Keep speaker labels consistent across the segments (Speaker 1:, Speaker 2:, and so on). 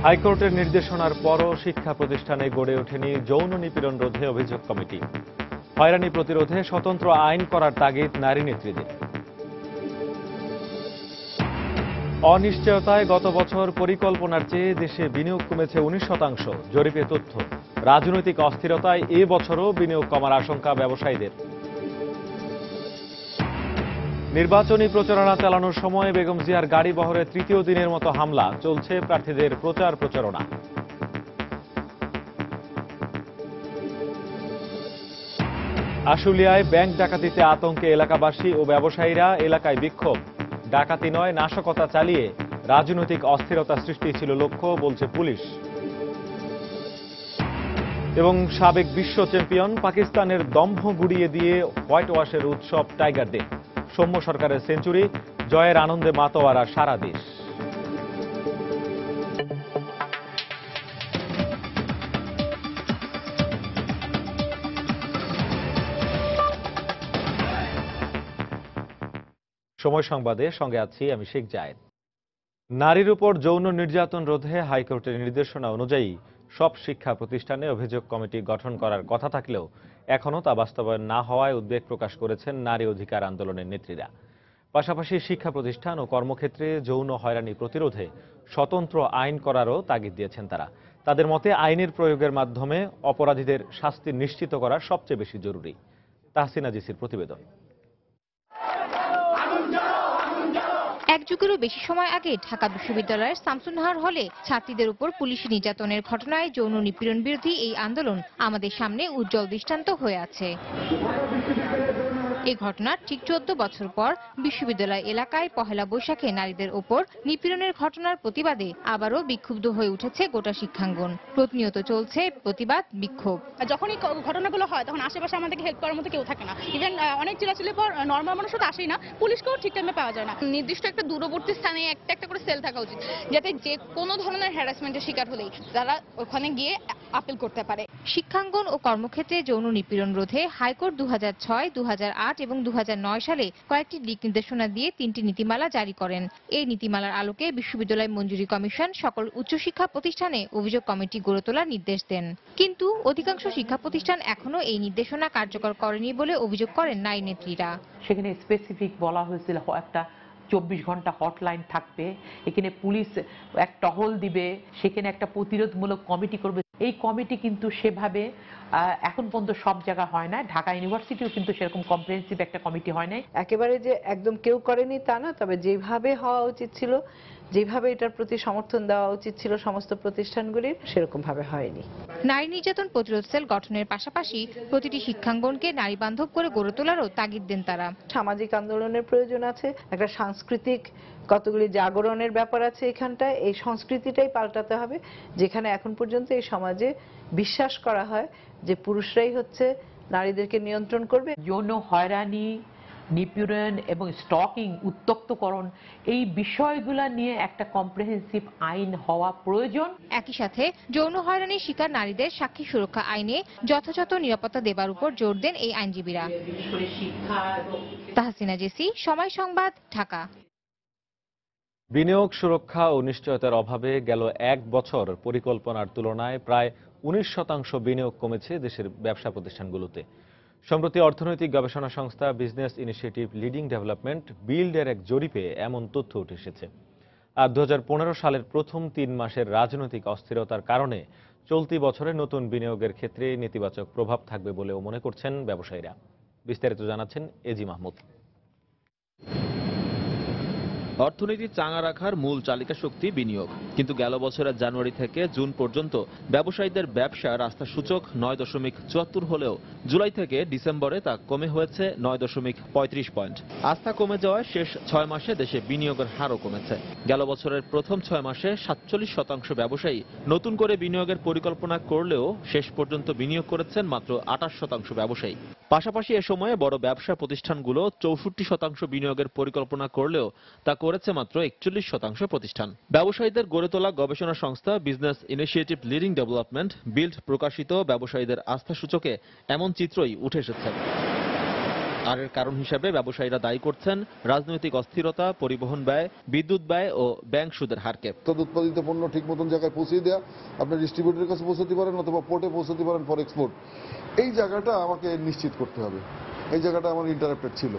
Speaker 1: হাইকোর্টের নির্দেশনার পরও শিক্ষা প্রতিষ্ঠানে গড়ে ওঠেনি যৌন নিপীড়ন রোধে অভিযোগ কমিটি। হয়রানি প্রতিরোধে স্বতন্ত্র আইন করার তাগিদ নারী নেত্রীদের। অনিশ্চয়তায় গত বছর পরিকল্পনার চেয়ে দেশে বিনিয়োগ কমেছে 19%। জরিপে তথ্য। রাজনৈতিক অস্থিরতায় এ বছরও বিনিয়োগ কমার আশঙ্কা ব্যবসায়ীদের। নির্বাচনী প্রচারণা চালানোর সময় বেগম জিয়ার গাড়ি বহরে তৃতীয় দিনের মতো হামলা। চলছে প্রার্থীদের প্রচার প্রচারণা। আশুলিয়ায় ব্যাংক ডাকাতিতে আতঙ্কে এলাকাবাসী ও ব্যবসায়ীরা। এলাকায় বিক্ষোভ। ডাকাতি নয়, নাশকতা চালিয়ে রাজনৈতিক অস্থিরতা সৃষ্টি ছিল লক্ষ্য, বলছে পুলিশ। এবং সাবেক বিশ্ব চ্যাম্পিয়ন পাকিস্তানের দম্ভ গুড়িয়ে দিয়ে হোয়াইট ওয়াশের উৎসব টাইগার ডে। সৌম্য সরকারের সেঞ্চুরি, জয়ের আনন্দে মাতোয়ারা সারা দেশ। সময় সংবাদে সঙ্গে আছি আমি শেখ জায়েদ। নারীর উপর যৌন নির্যাতন রোধে হাইকোর্টের নির্দেশনা অনুযায়ী সব শিক্ষা প্রতিষ্ঠানে অভিযোগ কমিটি গঠন করার কথা থাকলেও এখনও তা বাস্তবায়ন না হওয়ায় উদ্বেগ প্রকাশ করেছেন নারী অধিকার আন্দোলনের নেত্রীরা। পাশাপাশি শিক্ষা প্রতিষ্ঠান ও কর্মক্ষেত্রে যৌন হয়রানি প্রতিরোধে স্বতন্ত্র আইন করারও তাগিদ দিয়েছেন তারা। তাদের মতে আইনের প্রয়োগের মাধ্যমে অপরাধীদের শাস্তি নিশ্চিত করা সবচেয়ে বেশি জরুরি। তাহসিনা জিসির প্রতিবেদন।
Speaker 2: এক যুগেরও বেশি সময় আগে ঢাকা বিশ্ববিদ্যালয়ের শামসুন্নাহার হলে ছাত্রীদের উপর পুলিশি নির্যাতনের ঘটনায় যৌন নিপীড়ন বিরোধী এই আন্দোলন আমাদের সামনে উজ্জ্বল দৃষ্টান্ত হয়ে আছে। এই ঘটনার ঠিক 14 বছর পর বিশ্ববিদ্যালয় এলাকায় পহেলা বৈশাখে নারীদের ওপর নিপীড়নের ঘটনার প্রতিবাদে আবারও বিক্ষুব্ধ হয়ে উঠেছে গোটা শিক্ষাঙ্গন। প্রতিনিয়ত চলছে প্রতিবাদ, বিক্ষোভ।
Speaker 3: যখনই ঘটনাগুলো হয় তখন আশেপাশে আমাদেরকে হেল্প করার মতো কেউ থাকে না। ইভেন অনেক চিল্লাচিল্লির পর নর্মাল মানুষও তো আসেই না, পুলিশকেও ঠিক টাইমে পাওয়া যায় না।
Speaker 4: নির্দিষ্ট একটা দূরবর্তী স্থানে একটা করে সেল থাকা উচিত, যাতে যে কোনো ধরনের হ্যারাসমেন্টের শিকার হলেই তারা ওখানে গিয়ে আপিল করতে পারে।
Speaker 2: শিক্ষাঙ্গন ও কর্মক্ষেত্রে যৌন নিপীড়ন রোধে হাইকোর্ট 2006, 2008 এবং 2009 সালে কয়েকটি দিক নির্দেশনা দিয়ে 3টি নীতিমালা জারি করেন। এই নীতিমালার আলোকে বিশ্ববিদ্যালয় মঞ্জুরি কমিশন সকল উচ্চশিক্ষা প্রতিষ্ঠানে অভিযোগ কমিটি গড়ে তোলার নির্দেশ দেন। কিন্তু অধিকাংশ শিক্ষা প্রতিষ্ঠান এখনো এই নির্দেশনা কার্যকর করেনি বলে অভিযোগ করেন নারী নেত্রীরা।
Speaker 5: সেখানে স্পেসিফিক বলা হয়েছিল একটা 24 ঘন্টা হটলাইন থাকবে, এখানে পুলিশ এক টহল দিবে, সেখানে একটা প্রতিরোধমূলক কমিটি করবে। এই কমিটি কিন্তু সেভাবে এখন পর্যন্ত সব জায়গা হয় না। ঢাকা ইউনিভার্সিটিও কিন্তু সেরকম কম্প্রিহেনসিভ একটা কমিটি হয় নাই।
Speaker 6: একেবারে যে একদম কেউ করেনি তা না, তবে যেভাবে হওয়া উচিত ছিল, যেভাবে এটার প্রতি সমর্থন দেওয়া উচিত ছিল সমস্ত প্রতিষ্ঠানগুলির, সেরকম ভাবে হয়নি।
Speaker 2: নারী নির্যাতন প্রতিরোধ সেল গঠনের পাশাপাশি প্রতিটি শিক্ষাঙ্গনকে নারী বান্ধব করে গড়ে তোলারও তাগিদ দেন তারা।
Speaker 6: সামাজিক আন্দোলনের প্রয়োজন আছে, একটা সাংস্কৃতিক কতগুলি জাগরণের ব্যাপার আছে এখানটায়। এই সংস্কৃতিটাই পাল্টাতে হবে, যেখানে এখন পর্যন্ত এই সমাজে বিশ্বাস করা হয় যে পুরুষরাই হচ্ছে নারীদেরকে নিয়ন্ত্রণ করবে।
Speaker 5: যৌন হয়রানি, নিপীড়ন এবং স্টকিং, উত্তক্তকরণ, এই বিষয়গুলো নিয়ে একটা কম্প্রিহেনসিভ আইন হওয়া প্রয়োজন।
Speaker 2: একই সাথে যৌন হয়রানির শিকার নারীদের সাক্ষী সুরক্ষা আইনে যথাযথ নিরাপত্তা দেবার উপর জোর দেন এই আইনজীবীরা। তাহসিনা জেসি, সময় সংবাদ, ঢাকা।
Speaker 1: বিনিয়োগ সুরক্ষা ও নিশ্চয়তার অভাবে গেল এক বছর পরিকল্পনার তুলনায় প্রায় 19% বিনিয়োগ কমেছে দেশের ব্যবসা প্রতিষ্ঠানগুলোতে। সম্প্রতি অর্থনৈতিক গবেষণা সংস্থা বিজনেস ইনিশিয়েটিভ লিডিং ডেভেলপমেন্ট বিল্ডের এক জরিপে এমন তথ্য উঠে এসেছে। আর 2015 সালের প্রথম 3 মাসের রাজনৈতিক অস্থিরতার কারণে চলতি বছরে নতুন বিনিয়োগের ক্ষেত্রে নেতিবাচক প্রভাব থাকবে বলেও মনে করছেন ব্যবসায়ীরা। বিস্তারিত জানাচ্ছেন এজি মাহমুদ।
Speaker 7: অর্থনীতি চাঙা রাখার মূল চালিকা শক্তি বিনিয়োগ, কিন্তু গেল বছরের জানুয়ারি থেকে জুন পর্যন্ত ব্যবসায়ীদের ব্যবসার আস্থা সূচক 9.74 হলেও জুলাই থেকে ডিসেম্বরে তা কমে হয়েছে 9.35 পয়েন্ট। আস্থা কমে যাওয়ায় শেষ 6 মাসে দেশে বিনিয়োগের হারও কমেছে। গেল বছরের প্রথম 6 মাসে 47% ব্যবসায়ী নতুন করে বিনিয়োগের পরিকল্পনা করলেও শেষ পর্যন্ত বিনিয়োগ করেছেন মাত্র 28% ব্যবসায়ী। পাশাপাশি এ সময়ে বড় ব্যবসা প্রতিষ্ঠানগুলো 64% বিনিয়োগের পরিকল্পনা করলেও তা করেছে মাত্র 41% প্রতিষ্ঠান। ব্যবসায়ীদের গড়ে তোলা গবেষণা সংস্থা business initiative leading development build প্রকাশিত ব্যবসায়ীদের আস্থা সূচকে এমন চিত্রই উঠে এসেছে। আর এর কারণ হিসেবে ব্যবসায়ীরা দায়ী করছেন রাজনৈতিক অস্থিরতা, পরিবহন ব্যয়, বিদ্যুৎ ব্যয় ও ব্যাংক সুদের হারকে।
Speaker 8: উৎপাদিত পণ্য ঠিক মতন জায়গায় পৌঁছে দেওয়া, আপনার ডিস্ট্রিবিউটরের কাছে পৌঁছতে পারেন অথবা পোর্টে পৌঁছতে পারেন ফর এক্সপোর্ট, এই জায়গাটা আমাকে নিশ্চিত করতে হবে। এই জায়গাটা আমার ইন্টারাপ্টেড ছিল।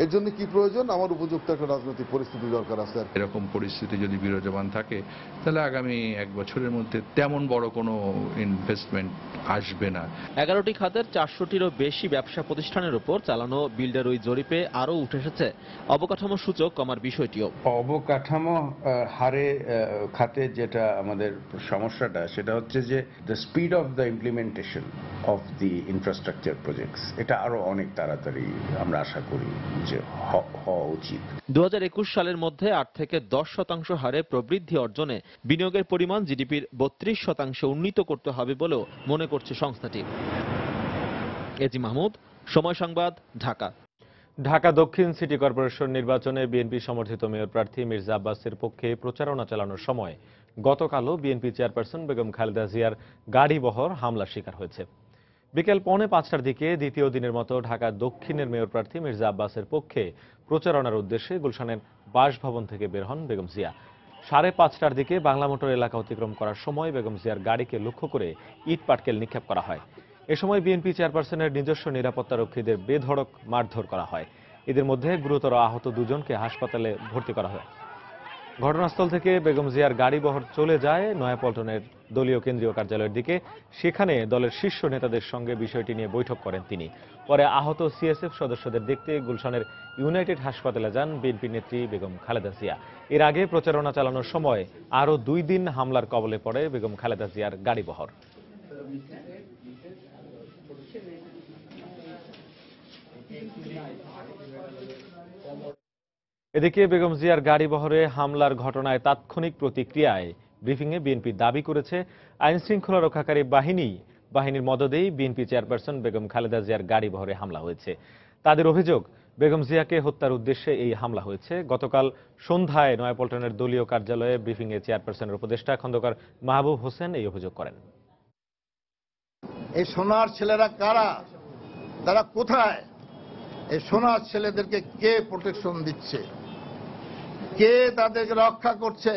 Speaker 8: এর জন্য কি প্রয়োজন? আমার উপযুক্ত একটা রাজনৈতিক পরিস্থিতি দরকার আছে।
Speaker 9: এরকম পরিস্থিতি যদি বিরাজমান থাকে তাহলে আগামী 1 বছরের মধ্যে তেমন বড় কোনো ইনভেস্টমেন্ট আসবে না।
Speaker 7: 11টি খাতের 400টিরও বেশি ব্যবসা প্রতিষ্ঠানের উপর চালানো বিল্ডের ওই জরিপে আরও উঠে এসেছে অবকাঠামো সূচক কমার বিষয়টিও।
Speaker 10: অবকাঠামো হারে খাতে যেটা আমাদের সমস্যাটা সেটা হচ্ছে যে the speed of the implementation of the infrastructure projects, এটা আরো অনেক তাড়াতাড়ি আমরা আশা করি যে হওয়া উচিত।
Speaker 7: 2021 সালের মধ্যে 8 থেকে 10% হারে প্রবৃদ্ধি অর্জনে বিনিয়োগের পরিমাণ জিডিপির 32% উন্নীত করতে হবে বলেও মনে করছে সংস্থাটি। এজি মাহমুদ, সময় সংবাদ, ঢাকা।
Speaker 1: ঢাকা দক্ষিণ সিটি কর্পোরেশন নির্বাচনে বিএনপি সমর্থিত মেয়র প্রার্থী মির্জা আব্বাসের পক্ষে প্রচারণা চালানোর সময় গতকালও বিএনপি চেয়ারপারসন বেগম খালেদা জিয়ার গাড়িবহর হামলার শিকার হয়েছে। বিকেল 4:45টার দিকে দ্বিতীয় দিনের মতো ঢাকা দক্ষিণের মেয়র প্রার্থী মির্জা আব্বাসের পক্ষে প্রচারণার উদ্দেশ্যে গুলশানের বাসভবন থেকে বের হন বেগম জিয়া। 5:30টার দিকে বাংলা মোটর এলাকা অতিক্রম করার সময় বেগম জিয়ার গাড়িকে লক্ষ্য করে ইট পাটকেল নিক্ষেপ করা হয়। এ সময় বিএনপি চেয়ারপারসনের নিজস্ব নিরাপত্তারক্ষীদের বেধড়ক মারধর করা হয়। এদের মধ্যে গুরুতর আহত 2 জনকে হাসপাতালে ভর্তি করা হয়। ঘটনাস্থল থেকে বেগম জিয়ার গাড়িবহর চলে যায় নয়াপল্টনের দলীয় কেন্দ্রীয় কার্যালয়ের দিকে। সেখানে দলের শীর্ষ নেতাদের সঙ্গে বিষয়টি নিয়ে বৈঠক করেন তিনি। পরে আহত সিএসএফ সদস্যদের দেখতে গুলশানের ইউনাইটেড হাসপাতালে যান বিএনপি নেত্রী বেগম খালেদা জিয়া। এর আগে প্রচারণা চালানোর সময় আরও 2 দিন হামলার কবলে পড়ে বেগম খালেদা জিয়ার গাড়িবহর। এদিকে বেগম জিয়ার গাড়িবহরে হামলার ঘটনায় তাৎক্ষণিক প্রতিক্রিয়ায় ব্রিফিংয়ে বিএনপি দাবি করেছে আইনশৃঙ্খলা রক্ষাকারী বাহিনীর মদদেই বিএনপি চেয়ারপারসন বেগম খালেদা জিয়ার গাড়িবহরে হামলা হয়েছে। তাদের অভিযোগ, বেগম জিয়াকে হত্যার উদ্দেশ্যে এই হামলা হয়েছে। গতকাল সন্ধ্যায় নয়াপল্টনের দলীয় কার্যালয়ে ব্রিফিংয়ে চেয়ারপারসনের উপদেষ্টা খন্দকার মাহবুব হোসেন এই অভিযোগ করেন।
Speaker 11: এই সোনার ছেলেরা কারা? তারা কোথায়? এই সোনার ছেলেদেরকে কে প্রোটেকশন দিচ্ছে? কে তাদেরকে রক্ষা করছে?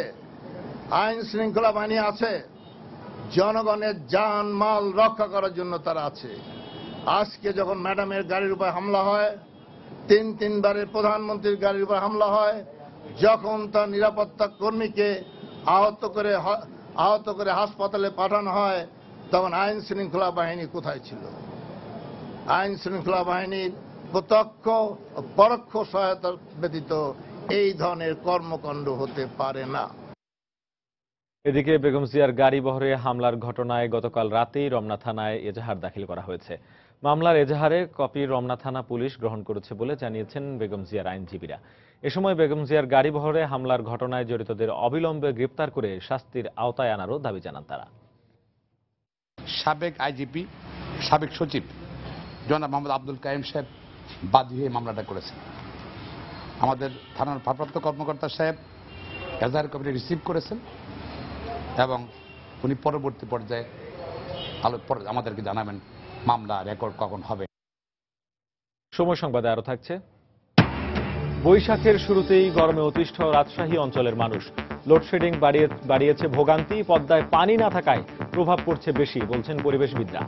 Speaker 11: আইন শৃঙ্খলা বাহিনী আছে, জনগণের জান মাল রক্ষা করার জন্য তারা আছে। আজকে যখন ম্যাডামের গাড়ির উপর হামলা হয়, 3বারের প্রধানমন্ত্রীর গাড়ির উপর হামলা হয়, যখন তার নিরাপত্তা কর্মীকে আহত করে হাসপাতালে পাঠানো হয়, তখন আইন শৃঙ্খলা বাহিনী কোথায় ছিল? আইন শৃঙ্খলা বাহিনীর প্রত্যক্ষ ও পরোক্ষ সহায়তা ব্যতীত এই ধরনের কর্মকাণ্ড হতে পারে না।
Speaker 1: এদিকে বেগম জিয়ার গাড়িবহরে হামলার ঘটনায় গতকাল রাতেই রমনা থানায় এজাহার দাখিল করা হয়েছে। মামলার এজাহারে কপি রমনা থানা পুলিশ গ্রহণ করেছে বলে জানিয়েছেন বেগম জিয়ার আইনজীবীরা। এ সময় বেগম জিয়ার গাড়িবহরে হামলার ঘটনায় জড়িতদের অবিলম্বে গ্রেপ্তার করে শাস্তির আওতায় আনারও দাবি জানান তারা।
Speaker 12: সাবেক আইজিপি, সাবেক সচিব জনাব মোহাম্মদ আব্দুল কাইম সাহেব বাদী হয়ে মামলাটা করেছেন। আমাদের থানার ভারপ্রাপ্ত কর্মকর্তা সাহেব এজাহার কপিটি রিসিভ করেছেন এবং উনি পরবর্তী পর্যায়ে আমাদেরকে জানাবেন মামলা রেকর্ড কখন হবে।
Speaker 1: সময় সংবাদে আরো থাকছে। বৈশাখের শুরুতেই গরমে অতিষ্ঠ রাজশাহী অঞ্চলের মানুষ। লোডশেডিং বাড়িয়েছে ভোগান্তি, পদ্মায় পানি না থাকায় প্রভাব পড়ছে বেশি বলছেন পরিবেশবিদরা।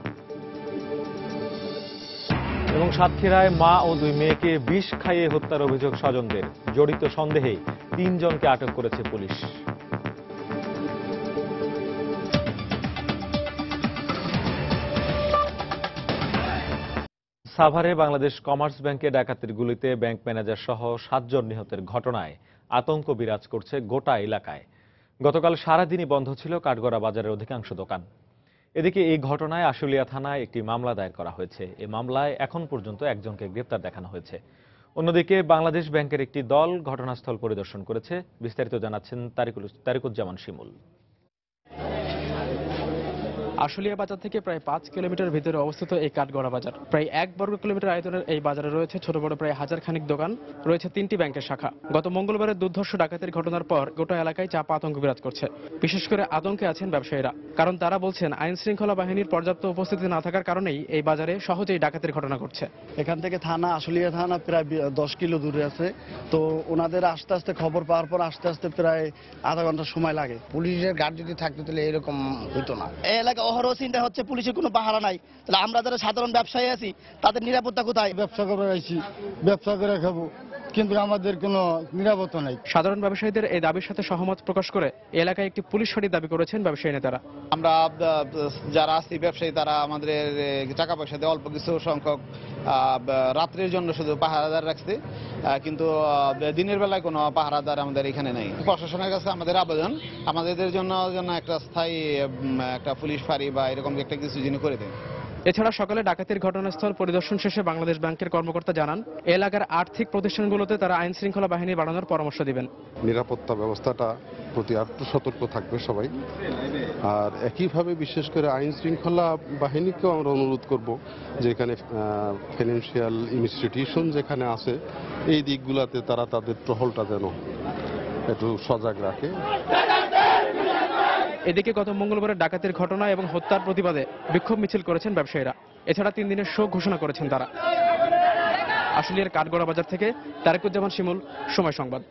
Speaker 1: এবং সাতক্ষীরায় মা ও 2 মেয়েকে বিষ খাইয়ে হত্যার অভিযোগ স্বজনদের। জড়িত সন্দেহে 3 জনকে আটক করেছে পুলিশ। সাভারে বাংলাদেশ কমার্স ব্যাংকে ডাকাতির গুলিতে ব্যাংক ম্যানেজার সহ 7 জন নিহতের ঘটনায় আতঙ্ক বিরাজ করছে গোটা এলাকায়। গতকাল সারাদিনই বন্ধ ছিল কাঠগড়া বাজারের অধিকাংশ দোকান। এদিকে এই ঘটনায় আশুলিয়া থানায় একটি মামলা দায়ের করা হয়েছে। এই মামলায় এখন পর্যন্ত 1 জনকে গ্রেপ্তার দেখানো হয়েছে। অন্যদিকে বাংলাদেশ ব্যাংকের একটি দল ঘটনাস্থল পরিদর্শন করেছে। বিস্তারিত জানাচ্ছেন তারিকুজ্জামান শিমুল।
Speaker 13: আশুলিয়া বাজার থেকে প্রায় 5 কিলোমিটার ভিতরে অবস্থিত এই কাঠগড়া বাজার। প্রায় 1 বর্গ কিলোমিটার আয়তনের এই বাজারে রয়েছে ছোট বড় প্রায় 1000 খানিক দোকান, রয়েছে 3টি ব্যাংকের শাখা। গত মঙ্গলবারের দুর্ধর্ষ ডাকাতির ঘটনার পর গোটা এলাকায় চাপ আতঙ্ক বিরাজ করছে। বিশেষ করে আতঙ্কে আছেন ব্যবসায়ীরা, কারণ তারা বলছেন আইন শৃঙ্খলা বাহিনীর পর্যাপ্ত উপস্থিতি না থাকার কারণেই এই বাজারে সহজেই ডাকাতির ঘটনা ঘটছে।
Speaker 14: এখান থেকে থানা, আশুলিয়া থানা প্রায় 10 কিলো দূরে আছে। তো ওনাদের আস্তে আস্তে খবর পাওয়ার পর আস্তে আস্তে প্রায় আধা ঘন্টা সময় লাগে।
Speaker 15: পুলিশের গার্ড যদি থাকতো তাহলে এরকম হইতো না। এই এলাকা অহরহ চিন্তা হচ্ছে পুলিশের কোনো পাহারা নাই, তাহলে আমরা যারা সাধারণ ব্যবসায়ী আছি তাদের নিরাপত্তা কোথায়?
Speaker 14: ব্যবসা করে আইছি, ব্যবসা করে খাবো, কিন্তু আমাদের কোনো নিরাপত্তা নাই।
Speaker 13: সাধারণ ব্যবসায়ীদের এই দাবির সাথে সহমত প্রকাশ করে এলাকায় একটি পুলিশ ফাঁড়ি দাবি করেছেন ব্যবসায়ী নেতারা।
Speaker 16: আমরা যারা আছি ব্যবসায়ী তারা আমাদের টাকা পয়সা দিয়ে অল্প কিছু সংখ্যক রাত্রির জন্য শুধু পাহারাদার রাখছে, কিন্তু দিনের বেলায় কোনো পাহারাদার আমাদের এখানে নেই। প্রশাসনের কাছে আমাদের আবেদন আমাদের জন্য একটা স্থায়ী একটা পুলিশ ফাঁড়ি বা এরকম একটা কিছু জিনিস করে দেন।
Speaker 13: এছাড়া সকালে ডাকাতির ঘটনাস্থল পরিদর্শন শেষে বাংলাদেশ ব্যাংকের কর্মকর্তা জানান, এলাকার আর্থিক প্রতিষ্ঠানগুলোতে তারা আইন শৃঙ্খলা বাহিনী বাড়ানোর পরামর্শ দিবেন।
Speaker 17: নিরাপত্তা ব্যবস্থাটা প্রতি আরো সতর্ক থাকবে সবাই। আর একইভাবে বিশেষ করে আইন শৃঙ্খলা বাহিনীকেও আমরা অনুরোধ করব যে এখানে ফাইন্যান্সিয়াল ইনস্টিটিউশন যেখানে আছে এই দিকগুলোতে তারা তাদের টহলটা যেন একটু সজাগ রাখে।
Speaker 13: এদিকে গত মঙ্গলবারের ডাকাতির ঘটনা এবং হত্যার প্রতিবাদে বিক্ষোভ মিছিল করেছেন ব্যবসায়ীরা। এছাড়া 3 দিনের শোক ঘোষণা করেছেন তারা। আশুলিয়ার কাঠগড়া বাজার থেকে তারেকুজ্জামান শিমুল, সময় সংবাদ।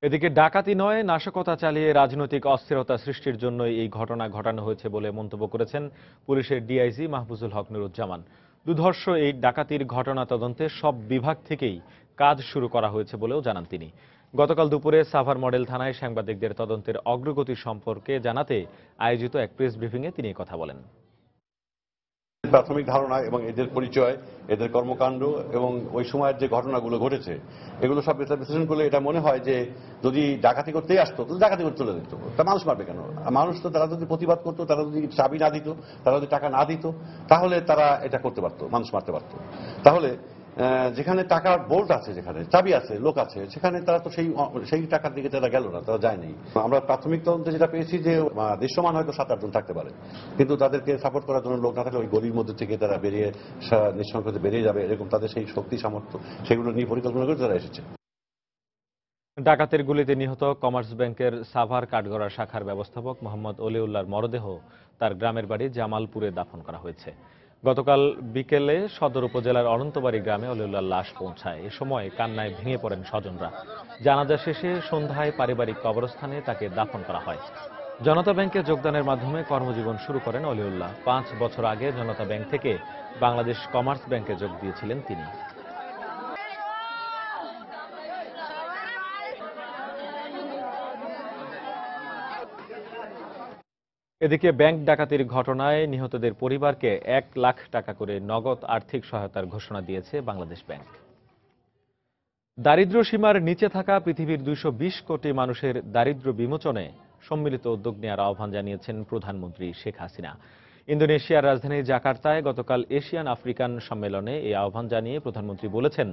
Speaker 1: এদিকে ডাকাতি নয়, নাশকতা চালিয়ে রাজনৈতিক অস্থিরতা সৃষ্টির জন্যই এই ঘটনা ঘটানো হয়েছে বলে মন্তব্য করেছেন পুলিশের ডিআইজি মাহফুজুল হক নুরুজ্জামান। দুর্ধর্ষ এই ডাকাতির ঘটনা তদন্তে সব বিভাগ থেকেই কাজ শুরু করা হয়েছে বলেও জানান তিনি। গতকাল দুপুরে সাভার মডেল থানায় সাংবাদিকদের তদন্তের অগ্রগতি সম্পর্কে জানাতে আয়োজিত এক প্রেস ব্রিফিংয়ে তিনি কথা বলেন।
Speaker 18: প্রাথমিক ধারণা এবং এদের পরিচয়, এদের কর্মকাণ্ড এবং ওই সময়ের যে ঘটনাগুলো ঘটেছে এগুলো সব বিশ্লেষণ করলে এটা মনে হয় যে যদি ডাকাতি করতেই আসতো তো ডাকাতি করতে চলে যেত, তা মানুষ মারবে কেন? মানুষ তো তারা যদি প্রতিবাদ করতো, তারা যদি চাবি না দিত, তারা যদি টাকা না দিত, তাহলে তারা এটা করতে পারতো, মানুষ মারতে পারতো। তাহলে যেখানে টাকার বোল্ট আছে, যেখানে চাবি আছে, লোক আছে, সেখানে তারা তো সেই টাকার দিকে তারা গেল না, তারা যায়নি। আমরা প্রাথমিক তদন্তে যেটা পেয়েছি যে দৃশ্যমান হয়তো 7-8 জন থাকতে পারে, কিন্তু তাদেরকে সাপোর্ট করার জন্য লোক না থাকলে ওই গলির মধ্যে থেকে তারা বেরিয়ে নিঃসংকোচে বেরিয়ে যাবে, এরকম তাদের সেই শক্তি সামর্থ্য সেগুলো নিয়ে পরিকল্পনা করে তারা এসেছে।
Speaker 1: ডাকাতের গুলিতে নিহত কমার্স ব্যাংকের সাভার কাঠগড়া শাখার ব্যবস্থাপক মোহাম্মদ অলিউল্লাহর মরদেহ তার গ্রামের বাড়ি জামালপুরে দাফন করা হয়েছে। গতকাল বিকেলে সদর উপজেলার অনন্তবাড়ি গ্রামে অলিউল্লাহর লাশ পৌঁছায়। এ সময় কান্নায় ভেঙে পড়েন স্বজনরা। জানাজা শেষে সন্ধ্যায় পারিবারিক কবরস্থানে তাকে দাফন করা হয়। জনতা ব্যাংকে যোগদানের মাধ্যমে কর্মজীবন শুরু করেন অলিউল্লাহ। 5 বছর আগে জনতা ব্যাংক থেকে বাংলাদেশ কমার্স ব্যাংকে যোগ দিয়েছিলেন তিনি। এদিকে ব্যাংক ডাকাতির ঘটনায় নিহতদের পরিবারকে 1 লাখ টাকা করে নগদ আর্থিক সহায়তার ঘোষণা দিয়েছে বাংলাদেশ ব্যাংক। দারিদ্র্য সীমার নিচে থাকা পৃথিবীর 220 কোটি মানুষের দারিদ্র্য বিমোচনে সম্মিলিত উদ্যোগ নেওয়ার আহ্বান জানিয়েছেন প্রধানমন্ত্রী শেখ হাসিনা। ইন্দোনেশিয়ার রাজধানী জাকার্তায় গতকাল এশিয়ান আফ্রিকান সম্মেলনে এই আহ্বান জানিয়ে প্রধানমন্ত্রী বলেছেন,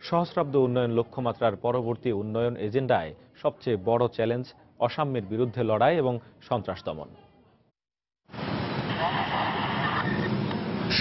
Speaker 1: সহস্রাব্দ উন্নয়ন লক্ষ্যমাত্রার পরবর্তী উন্নয়ন এজেন্ডায় সবচেয়ে বড় চ্যালেঞ্জ অসাম্যের বিরুদ্ধে লড়াই এবং সন্ত্রাস দমন।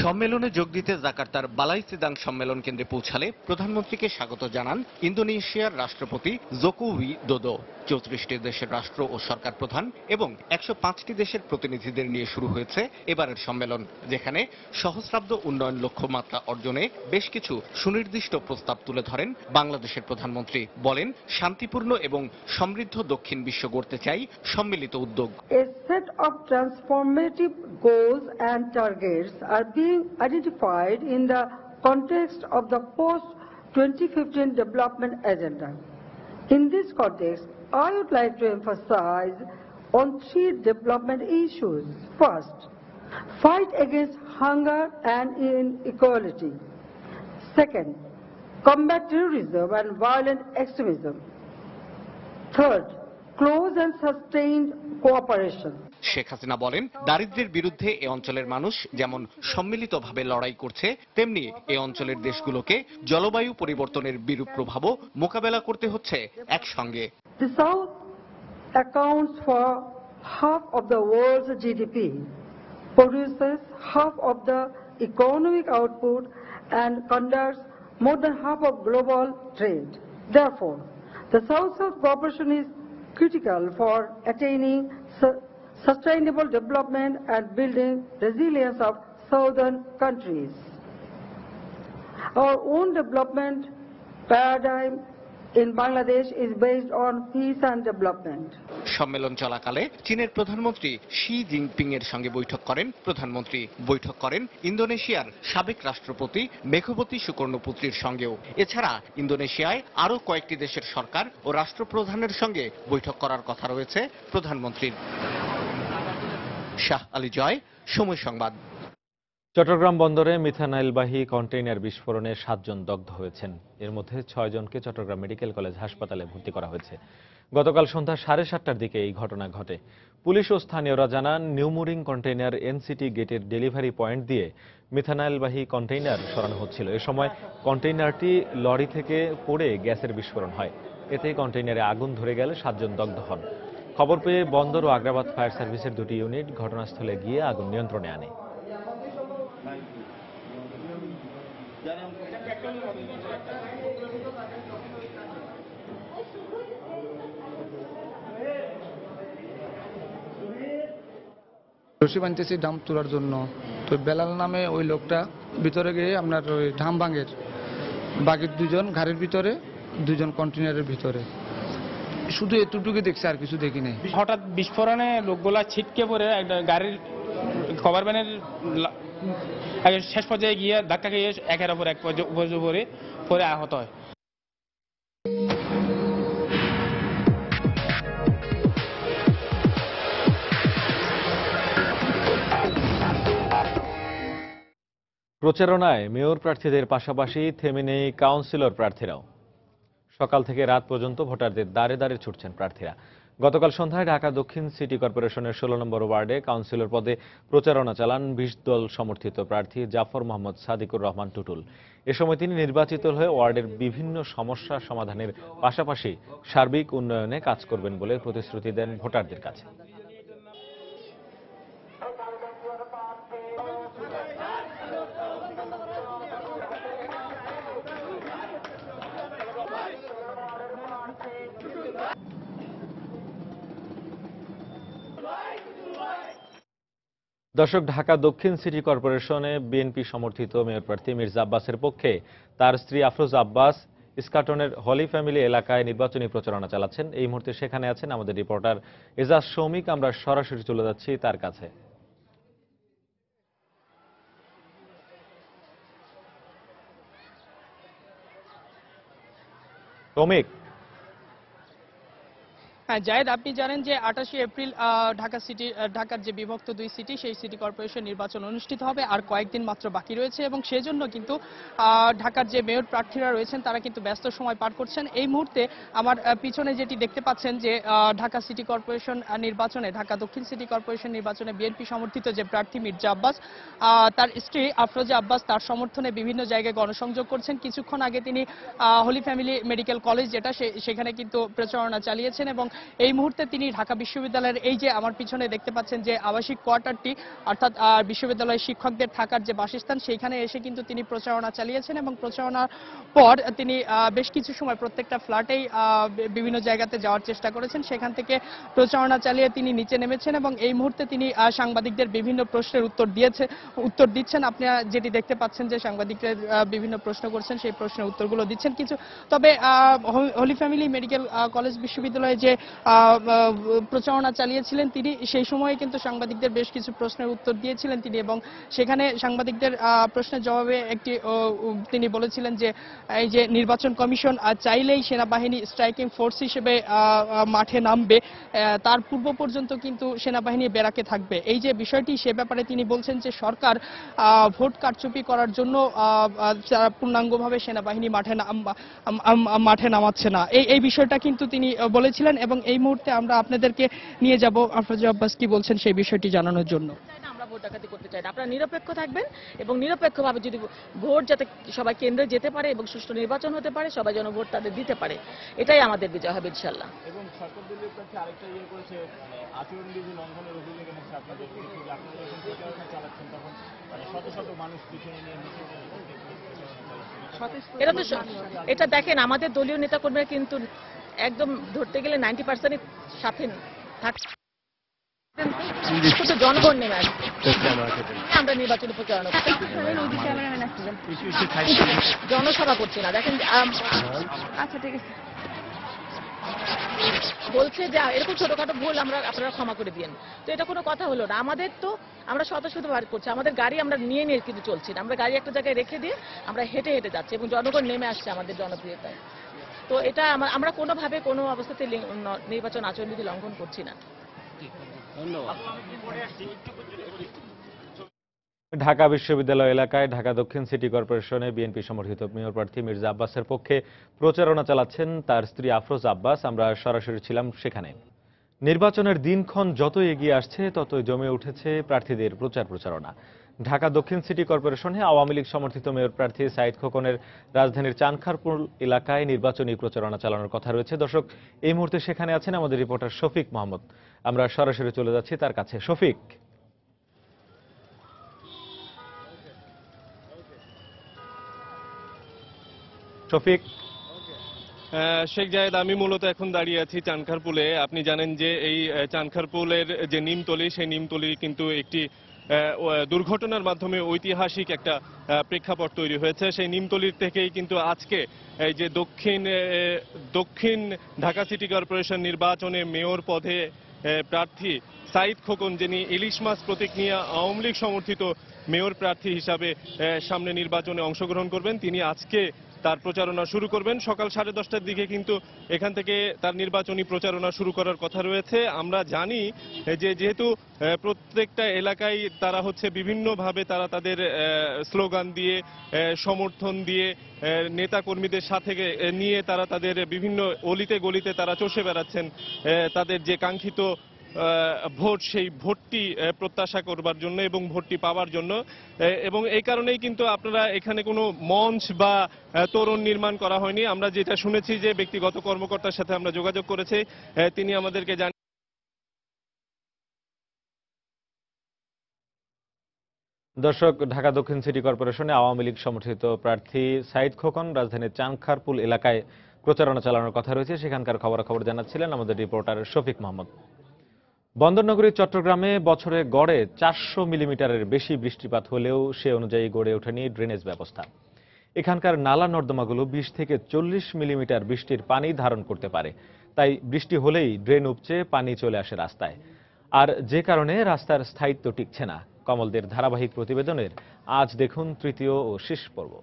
Speaker 19: সম্মেলনে যোগ দিতে জাকার্তার বালাই সিদাং সম্মেলন কেন্দ্রে পৌঁছালে প্রধানমন্ত্রীকে স্বাগত জানান ইন্দোনেশিয়ার রাষ্ট্রপতি জোকো উইদোদো। 34টি দেশের রাষ্ট্র ও সরকার প্রধান এবং 105টি দেশের প্রতিনিধিদের নিয়ে শুরু হয়েছে এবারের সম্মেলন, যেখানে সহস্রাব্দ উন্নয়ন লক্ষ্যমাত্রা অর্জনে বেশ কিছু সুনির্দিষ্ট প্রস্তাব তুলে ধরেন বাংলাদেশের প্রধানমন্ত্রী। বলেন, শান্তিপূর্ণ এবং সমৃদ্ধ দক্ষিণ বিশ্ব গড়তে চাই সম্মিলিত উদ্যোগ।
Speaker 20: A set of transformative goals and targets are being identified in the context of the post-2015 development agenda. In this context, I would like to emphasize on 3 development issues. First, fight against hunger and inequality. Second, combat terrorism and violent extremism. Third, close and sustained cooperation.
Speaker 19: Sheikh Hasina বলেন, দারিদ্র্যের বিরুদ্ধে এ অঞ্চলের মানুষ যেমন সম্মিলিতভাবে লড়াই করছে, তেমনি এ অঞ্চলের দেশগুলোকে জলবায়ু পরিবর্তনের বিরূপ প্রভাবও মোকাবেলা করতে হচ্ছে একসঙ্গে।
Speaker 20: The South accounts for half of the world's GDP, produces half of the economic output, and conducts more than half of global trade. Therefore, the South-South cooperation is critical for attaining sustainable development and building resilience of southern countries. Our own development paradigm in Bangladesh is based on peace and development.
Speaker 19: সম্মেলন চলাকালে চীনের প্রধানমন্ত্রী Xi Jinping এর সঙ্গে বৈঠক করেন প্রধানমন্ত্রী। বৈঠক করেন ইন্দোনেশিয়ার সাবেক রাষ্ট্রপতি মেঘবতী সুকর্ণপুত্রীর সঙ্গেও। এছাড়া ইন্দোনেশিয়ায় আরও কয়েকটি দেশের সরকার ও রাষ্ট্রপ্রধানের সঙ্গে বৈঠক করার কথা রয়েছে প্রধানমন্ত্রীর। শাহ আলী জয়, সময় সংবাদ।
Speaker 1: চট্টগ্রাম বন্দরে মিথানলবাহী কন্টেইনার বিস্ফোরণে 7 জন দগ্ধ হয়েছেন। এর মধ্যে 6 জনকে চট্টগ্রাম মেডিকেল কলেজ হাসপাতালে ভর্তি করা হয়েছে। গতকাল সন্ধ্যা 7:30টার দিকে এই ঘটনা ঘটে। পুলিশ ও স্থানীয়রা জানান, নিউমুরিং কন্টেইনার এনসিটি গেটের ডেলিভারি পয়েন্ট দিয়ে মিথানলবাহী কন্টেইনার সরানো হচ্ছিল। এ সময় কন্টেইনারটি লরি থেকে পড়ে গ্যাসের বিস্ফোরণ হয়। এতে কন্টেইনারে আগুন ধরে গেলে 7 জন দগ্ধ হন। খবর পেয়ে বন্দর ও আগ্রাবাদ ফায়ার সার্ভিসের 2টি ইউনিট ঘটনাস্থলে গিয়ে আগুন নিয়ন্ত্রণে আনে।
Speaker 21: রশি বানতেছি ডাম তোলার জন্য, তো বেলাল নামে ওই লোকটা ভিতরে গিয়ে আপনার ওই ধাম ভাঙের, বাকি 2 জন গাড়ির ভিতরে, 2 জন কন্টেনারের ভিতরে। শুধু এতটুকু দেখছি, আর কিছু দেখি নাই।
Speaker 13: হঠাৎ বিস্ফোরণে লোকগুলা ছিটকে পড়ে একটা গাড়ির কভার ভ্যানের শেষ পর্যায়ে গিয়ে ধাক্কা খেয়ে একের ওপর এক পরে আহত হয়।
Speaker 1: প্রচারণায় মেয়র প্রার্থীদের পাশাপাশি থেমে নেই কাউন্সিলর প্রার্থীরাও। সকাল থেকে রাত পর্যন্ত ভোটারদের দ্বারে দ্বারে ছুটছেন প্রার্থীরা। গতকাল সন্ধ্যায় ঢাকা দক্ষিণ সিটি কর্পোরেশনের 16 নম্বর ওয়ার্ডে কাউন্সিলর পদে প্রচারণা চালান 20 দল সমর্থিত প্রার্থী জাফর মোহাম্মদ সাদিকুর রহমান টুটুল। এ সময় তিনি নির্বাচিত হয়ে ওয়ার্ডের বিভিন্ন সমস্যা সমাধানের পাশাপাশি সার্বিক উন্নয়নে কাজ করবেন বলে প্রতিশ্রুতি দেন ভোটারদের কাছে। দর্শক, ঢাকা দক্ষিণ সিটি কর্পোরেশনে বিএনপি সমর্থিত মেয়র প্রার্থী মির্জা আব্বাসের পক্ষে তার স্ত্রী আফরোজা আব্বাস ইস্কাটনের হলি ফ্যামিলি এলাকায় নির্বাচনী প্রচারণা চালাচ্ছেন। এই মুহূর্তে সেখানে আছেন আমাদের রিপোর্টার এজাজ সৌমিক। আমরা সরাসরি চলে যাচ্ছি তার কাছে। সৌমিক,
Speaker 13: জায়েদ, আপনি জানেন যে 28 এপ্রিল ঢাকার যে বিভক্ত 2 সিটি, সেই সিটি কর্পোরেশন নির্বাচন অনুষ্ঠিত হবে। আর কয়েকদিন মাত্র বাকি রয়েছে এবং সেজন্য কিন্তু ঢাকার যে মেয়র প্রার্থীরা রয়েছেন তারা কিন্তু ব্যস্ত সময় পার করছেন। এই মুহূর্তে আমার পিছনে যেটি দেখতে পাচ্ছেন যে ঢাকা সিটি কর্পোরেশন নির্বাচনে, ঢাকা দক্ষিণ সিটি কর্পোরেশন নির্বাচনে বিএনপি সমর্থিত যে প্রার্থী মির্জা আব্বাস, তার স্ত্রী আফরোজা আব্বাস তার সমর্থনে বিভিন্ন জায়গায় গণসংযোগ করছেন। কিছুক্ষণ আগে তিনি হলি ফ্যামিলি মেডিকেল কলেজ যেটা, সেখানে কিন্তু প্রচারণা চালিয়েছেন এবং এই মুহূর্তে তিনি ঢাকা বিশ্ববিদ্যালয়ের এই যে আমার পিছনে দেখতে পাচ্ছেন যে আবাসিক কোয়ার্টারটি, অর্থাৎ বিশ্ববিদ্যালয়ের শিক্ষকদের থাকার যে বাসস্থান, সেইখানে এসে কিন্তু তিনি প্রচারণা চালিয়েছেন এবং প্রচারণার পর তিনি বেশ কিছু সময় প্রত্যেকটা ফ্ল্যাটেই বিভিন্ন জায়গাতে যাওয়ার চেষ্টা করেছেন। সেখান থেকে প্রচারণা চালিয়ে তিনি নিচে নেমেছেন এবং এই মুহূর্তে তিনি সাংবাদিকদের বিভিন্ন প্রশ্নের উত্তর দিচ্ছেন। আপনারা যেটি দেখতে পাচ্ছেন যে সাংবাদিকদের বিভিন্ন প্রশ্ন করছেন, সেই প্রশ্নের উত্তরগুলো দিচ্ছেন কিছু। তবে হলি ফ্যামিলি মেডিকেল কলেজ বিশ্ববিদ্যালয়ে যে প্রচারণা চালিয়েছিলেন তিনি, সেই সময়ে কিন্তু সাংবাদিকদের বেশ কিছু প্রশ্নের উত্তর দিয়েছিলেন তিনি এবং সেখানে সাংবাদিকদের প্রশ্নের জবাবে তিনি বলেছিলেন যে এই যে নির্বাচন কমিশন চাইলেই সেনাবাহিনী স্ট্রাইকিং ফোর্স হিসেবে মাঠে নামবে, তার পূর্ব পর্যন্ত কিন্তু সেনাবাহিনী ব্যারাকে থাকবে। এই যে বিষয়টি, সে ব্যাপারে তিনি বলছেন যে সরকার ভোট কারচুপি করার জন্য পূর্ণাঙ্গভাবে সেনাবাহিনী মাঠে নামাচ্ছে না। এই বিষয়টা কিন্তু তিনি বলেছিলেন এবং এই মুহূর্তে আমরা আপনাদেরকে নিয়ে যাব আফরোজা আব্বাস কি বলছেন সেই বিষয়টি জানানোর জন্য।
Speaker 3: ভোট ডাকাতি করতে চাই না। আপনারা নিরপেক্ষ থাকবেন এবং নিরপেক্ষভাবে যদি ভোট যাতে সবাই কেন্দ্রে যেতে পারে এবং সুষ্ঠু নির্বাচন হতে পারে, সবাই যেন ভোট তাদের দিতে পারে, এটাই আমাদের বিজয় হবে ইনশাআল্লাহ।
Speaker 7: এবং সরকার দলীয় প্রার্থী আরেকটা করেছে, আচরণবিধি লঙ্ঘনের অভিযোগ এনেছে আপনাদের, আপনারা যখন প্রচারণা চালাচ্ছেন তখন শত শত মানুষ পিছনে নিয়ে
Speaker 3: এটা দেখেন, আমাদের দলীয় নেতাকর্মীরা কিন্তু একদম ধরতে গেলে 90% সাথে থাকে, শুধু জনগণ নেমে আসবে। আমরা নির্বাচনী প্রচারণা জনসভা করছি না, দেখেন। আচ্ছা ঠিক আছে, বলছে যে এরকম ছোটখাটো ভুল আপনারা ক্ষমা করে দিয়েন, তো এটা কোনো কথা হলো না। আমাদের তো আমরা শত শত বার করছি, আমাদের গাড়ি আমরা নিয়ে নিয়ে কিন্তু চলছি না, আমরা গাড়ি একটা জায়গায় রেখে দিয়ে আমরা হেঁটে হেঁটে যাচ্ছি এবং জনগণ নেমে আসছে আমাদের জনপ্রিয়তায়। তো এটা আমরা কোনোভাবে কোনো অবস্থাতে নির্বাচন আচরণবিধি লঙ্ঘন করছি না।
Speaker 1: ঢাকা বিশ্ববিদ্যালয় এলাকায় ঢাকা দক্ষিণ সিটি কর্পোরেশনে বিএনপি সমর্থিত মেয়র প্রার্থী মির্জা আব্বাসের পক্ষে প্রচারণা চালাচ্ছেন তার স্ত্রী আফরোজ আব্বাস। আমরা সরাসরি ছিলাম সেখানে। নির্বাচনের দিনক্ষণ যত এগিয়ে আসছে ততই জমে উঠেছে প্রার্থীদের প্রচারণা। ঢাকা দক্ষিণ সিটি কর্পোরেশনে আওয়ামী লীগ সমর্থিত মেয়র প্রার্থী সাইদ খোকনের রাজধানীর চানখারপুল এলাকায় নির্বাচনী প্রচারণা চালানোর কথা রয়েছে। দর্শক, এই মুহূর্তে সেখানে আছেন আমাদের রিপোর্টার শফিক মোহাম্মদ। আমরা সরাসরি চলে যাচ্ছি তার কাছে। শফিক,
Speaker 22: শেখ জায়েদ, আমি মূলত এখন দাঁড়িয়ে আছি চানখারপুলে। আপনি জানেন যে এই চানখারপুলের যে নিমতলি, সেই নিমতলি কিন্তু একটি দুর্ঘটনার মাধ্যমে ঐতিহাসিক একটা প্রেক্ষাপট তৈরি হয়েছে। সেই নিমতলির থেকেই কিন্তু আজকে এই যে দক্ষিণ ঢাকা সিটি কর্পোরেশন নির্বাচনে মেয়র পদে প্রার্থী সাইদ খোকন, যিনি ইলিশ মাছ প্রতীক নিয়ে আওয়ামী লীগ সমর্থিত মেয়র প্রার্থী হিসাবে সামনে নির্বাচনে অংশগ্রহণ করবেন, তিনি আজকে তার প্রচারণা শুরু করবেন। সকাল 10:30টার দিকে কিন্তু এখান থেকে তার নির্বাচনী প্রচারণা শুরু করার কথা রয়েছে। আমরা জানি যে যেহেতু প্রত্যেকটা এলাকায় তারা বিভিন্নভাবে তারা তাদের স্লোগান দিয়ে, সমর্থন দিয়ে, নেতা কর্মীদের সাথে নিয়ে তারা তাদের বিভিন্ন অলিতে গলিতে তারা চষে বেড়াচ্ছেন তাদের যে কাঙ্ক্ষিত ভোট, সেই ভোটটি প্রত্যাশা করবার জন্য এবং ভোটটি পাওয়ার জন্য। এবং এই কারণেই কিন্তু আপনারা এখানে কোনো মঞ্চ বা তোরণ নির্মাণ করা হয়নি। আমরা যেটা শুনেছি যে ব্যক্তিগত কর্মকর্তার সাথে আমরা যোগাযোগ করেছি, তিনি আমাদেরকে
Speaker 1: দর্শক, ঢাকা দক্ষিণ সিটি কর্পোরেশনে আওয়ামী লীগ সমর্থিত প্রার্থী সাইদ খোকন রাজধানীর চানখারপুল এলাকায় প্রচারণা চালানোর কথা রয়েছে। সেখানকার খবরাখবর জানাচ্ছিলেন আমাদের রিপোর্টার শফিক মোহাম্মদ। বন্দরনগরী চট্টগ্রামে বছরে গড়ে 400 মিলিমিটারের বেশি বৃষ্টিপাত হলেও সে অনুযায়ী গড়ে ওঠেনি ড্রেনেজ ব্যবস্থা। এখানকার নালা নর্দমাগুলো 20 থেকে 40 মিলিমিটার বৃষ্টির পানি ধারণ করতে পারে, তাই বৃষ্টি হলেই ড্রেন উপচে পানি চলে আসে রাস্তায়, আর যে কারণে রাস্তার স্থায়িত্ব টিকছে না। কমলদের ধারাবাহিক প্রতিবেদনের আজ দেখুন তৃতীয় ও শেষ পর্ব।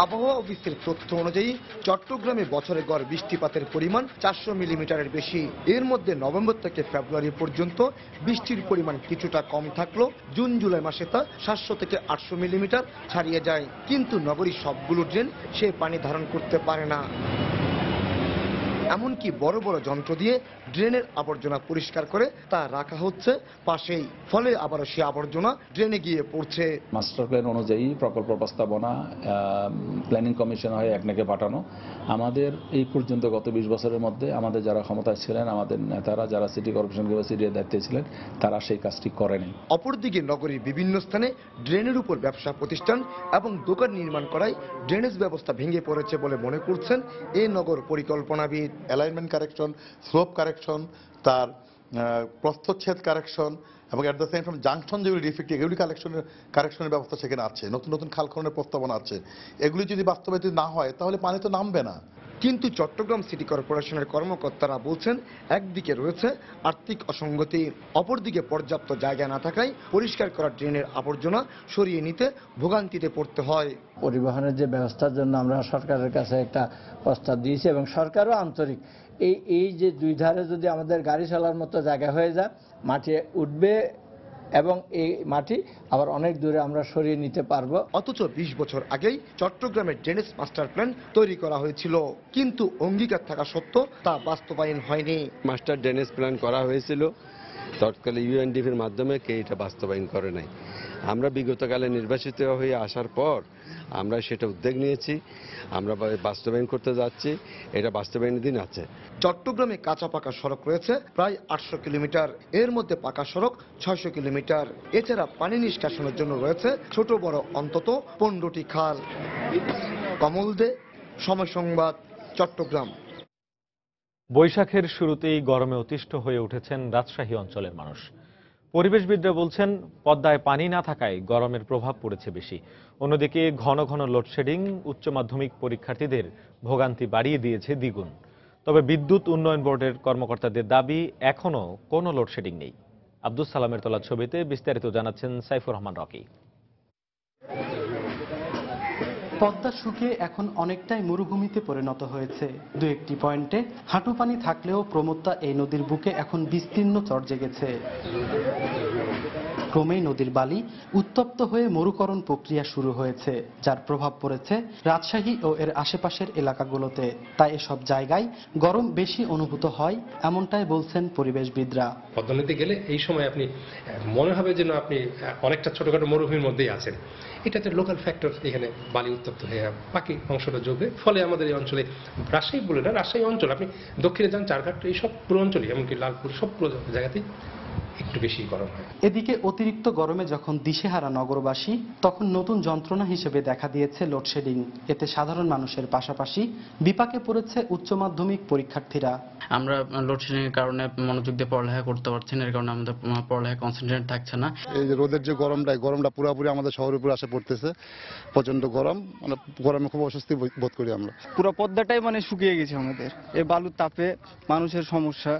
Speaker 23: আবহাওয়া অফিসের তথ্য অনুযায়ী চট্টগ্রামে বছরে গড় বৃষ্টিপাতের পরিমাণ 400 মিলিমিটারের বেশি। এর মধ্যে নভেম্বর থেকে ফেব্রুয়ারি পর্যন্ত বৃষ্টির পরিমাণ কিছুটা কম থাকলেও জুন জুলাই মাসে তা 700 থেকে 800 মিলিমিটার ছাড়িয়ে যায়। কিন্তু নগরীর সবগুলো ড্রেন সে পানি ধারণ করতে পারে না। এমনকি বড় বড় যন্ত্র দিয়ে ড্রেনের আবর্জনা পরিষ্কার করে তা রাখা হচ্ছে পাশেই, ফলে আবারও সে আবর্জনা ড্রেনে গিয়ে পড়ছে।
Speaker 24: মাস্টার প্ল্যান অনুযায়ী প্রকল্প প্রস্তাবনা প্ল্যানিং কমিশন হয়ে একনাকে পাঠানো। আমাদের এই পর্যন্ত গত 20 বছরের মধ্যে আমাদের যারা ক্ষমতায় ছিলেন, আমাদের নেতারা যারা সিটি কর্পোরেশন সিটির দায়িত্বে ছিলেন, তারা সেই কাজটি করেনি।
Speaker 23: অপরদিকে নগরীর বিভিন্ন স্থানে ড্রেনের উপর ব্যবসা প্রতিষ্ঠান এবং দোকান নির্মাণ করায় ড্রেনেজ ব্যবস্থা ভেঙে পড়েছে বলে মনে করছেন এই নগর পরিকল্পনাবিদ।
Speaker 25: অ্যালাইনমেন্ট কারেকশন, স্লোপ কারেকশন, তার প্রস্থচ্ছেদ কারেকশন এবং at the same time junction যেগুলি ডিফেক্টিভ, এগুলি কারেকশনের ব্যবস্থা সেখানে আছে। নতুন নতুন খাল খননের প্রস্তাবনা আছে। এগুলি যদি বাস্তবায়িত না হয় তাহলে পানি তো নামবে না।
Speaker 23: কিন্তু চট্টগ্রাম সিটি কর্পোরেশনের কর্মকর্তারা বলছেন, একদিকে রয়েছে আর্থিক অসঙ্গতি, অপরদিকে পর্যাপ্ত জায়গা না থাকায় পরিষ্কার করা ড্রেনের আবর্জনা সরিয়ে নিতে ভোগান্তিতে পড়তে হয়।
Speaker 26: পরিবহনের যে ব্যবস্থার জন্য আমরা সরকারের কাছে একটা প্রস্তাব দিয়েছি এবং সরকারও আন্তরিক। এই যে দুই ধারে যদি আমাদের গাড়ি চলার মতো জায়গা হয়ে যায়, মাটি উঠবে এবং এই মাটি আবার অনেক দূরে আমরা সরিয়ে নিতে পারবো।
Speaker 23: অথচ 20 বছর আগেই চট্টগ্রামের ড্রেনেজ মাস্টার প্ল্যান তৈরি করা হয়েছিল, কিন্তু অঙ্গীকার থাকা সত্ত্বেও তা বাস্তবায়ন হয়নি।
Speaker 27: মাস্টার ড্রেনেজ প্ল্যান করা হয়েছিল,
Speaker 2: তৎকালীন ইউএনডিপির মাধ্যমে কে এটা বাস্তবায়ন করে নাই। আমরা বিগতকালে নির্বাচিত হয়ে আসার পর আমরা সেটা উদ্যোগ নিয়েছি, আমরা বাস্তবায়ন করতে যাচ্ছি, এটা বাস্তবায়নের দিন আছে।
Speaker 23: চট্টগ্রামে কাঁচা পাকা সড়ক রয়েছে প্রায় 800 কিলোমিটার, এর মধ্যে পাকা সড়ক 600 কিলোমিটার। এছাড়া পানি নিষ্কাশনের জন্য রয়েছে ছোট বড় অন্তত 15টি খাল। কমল দে, সময় সংবাদ, চট্টগ্রাম।
Speaker 1: বৈশাখের শুরুতেই গরমে অতিষ্ঠ হয়ে উঠেছেন রাজশাহী অঞ্চলের মানুষ। পরিবেশবিদরা বলছেন পদ্মায় পানি না থাকায় গরমের প্রভাব পড়েছে বেশি। অন্যদিকে ঘন ঘন লোডশেডিং উচ্চ মাধ্যমিক পরীক্ষার্থীদের ভোগান্তি বাড়িয়ে দিয়েছে দ্বিগুণ। তবে বিদ্যুৎ উন্নয়ন বোর্ডের কর্মকর্তাদের দাবি এখনও কোনো লোডশেডিং নেই। আব্দুস সালামের তোলা ছবিতে বিস্তারিত জানাচ্ছেন সাইফুর রহমান রকি।
Speaker 13: পদ্মা শুকিয়ে এখন অনেকটাই মরুভূমিতে পরিণত হয়েছে। দু একটি পয়েন্টে হাঁটু পানি থাকলেও প্রমত্তা এই নদীর বুকে এখন বিস্তীর্ণ চর জেগেছে। ক্রমেই নদীর বালি উত্তপ্ত হয়ে মরুকরণ প্রক্রিয়া শুরু হয়েছে, যার প্রভাব পড়েছে রাজশাহী ও এর আশেপাশের এলাকাগুলোতে। তাই এসব জায়গায় গরম বেশি অনুভূত হয়, এমনটাই বলছেন পরিবেশবিদরা।
Speaker 4: পদ্মা নদী গেলে এই সময় আপনি মনে হবে যেন আপনি অনেকটা ছোটখাটো মরুভূমির মধ্যেই আছেন। এটাতে লোকাল ফ্যাক্টর, এখানে বালি উত্তপ্ত হয়ে বাকি অংশটা যোগে, ফলে আমাদের এই অঞ্চলে, রাজশাহী বলে না, রাজশাহী অঞ্চল, আপনি দক্ষিণে যান চারঘাট, এই সব পুরো অঞ্চলই, এমনকি লালপুর, সব পুরো জায়গাতেই একটু বেশি গরম হয়।
Speaker 13: এদিকে অতিরিক্ত গরমে যখন দিশেহারা নগরবাসী, তখন নতুন যন্ত্রণা হিসেবে দেখা দিয়েছে লোডশেডিং। এতে সাধারণ মানুষের পাশাপাশি বিপাকে পড়েছে উচ্চ মাধ্যমিক পরীক্ষার্থীরা।
Speaker 5: আমরা লোডশেডিং এর কারণে মনোযোগ দিয়ে পড়ালেখা করতে পারছি না, এর কারণে আমাদের পড়ালেখা কনসেন্ট্রেট থাকছে না।
Speaker 6: এই যে রোদের যে গরমটা পুরোপুরি আমাদের শহরের উপর আসে পড়তেছে। প্রচন্ড গরম, মানে গরমে খুব অস্বস্তি বোধ করি আমরা।
Speaker 8: পুরো পদ্মাটাই মানে শুকিয়ে গেছে আমাদের। এই বালুর তাপে মানুষের সমস্যা,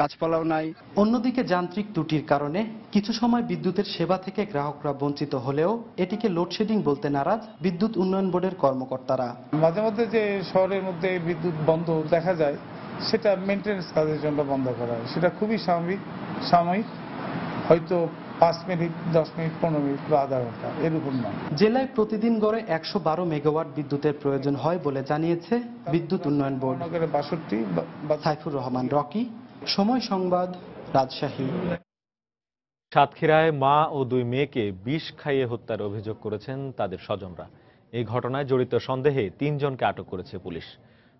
Speaker 8: গাছপালাও নাই।
Speaker 13: অন্যদিকে যান্ত্রিক ত্রুটির কারণে কিছু সময় বিদ্যুতের সেবা থেকে গ্রাহকরা বঞ্চিত হলেও এটিকে লোডশেডিং বলতে নারাজ বিদ্যুৎ উন্নয়ন বোর্ডের কর্মকর্তারা।
Speaker 9: মাঝে মধ্যে যে শহরের মধ্যে বিদ্যুৎ বন্ধ দেখা যায়, সেটা মেইনটেনেন্স কাজের জন্য বন্ধ করা হয়। সেটা খুবই সাময়িক, হয়তো 5 মিনিট, 10 মিনিট, 15 মিনিট বা আধা ঘন্টা, এর উপর নয়।
Speaker 13: জেলায় প্রতিদিন গড়ে 112 মেগাওয়াট বিদ্যুতের প্রয়োজন হয় বলে জানিয়েছে বিদ্যুৎ উন্নয়ন বোর্ড।
Speaker 9: 62
Speaker 13: সাইফুর রহমান রকি, সময় সংবাদ, রাজশাহী।
Speaker 1: সাতক্ষীরায় মা ও 2 মেয়েকে বিষ খাইয়ে হত্যার অভিযোগ করেছেন তাদের স্বজনরা। এই ঘটনায় জড়িত সন্দেহে 3 জনকে আটক করেছে পুলিশ।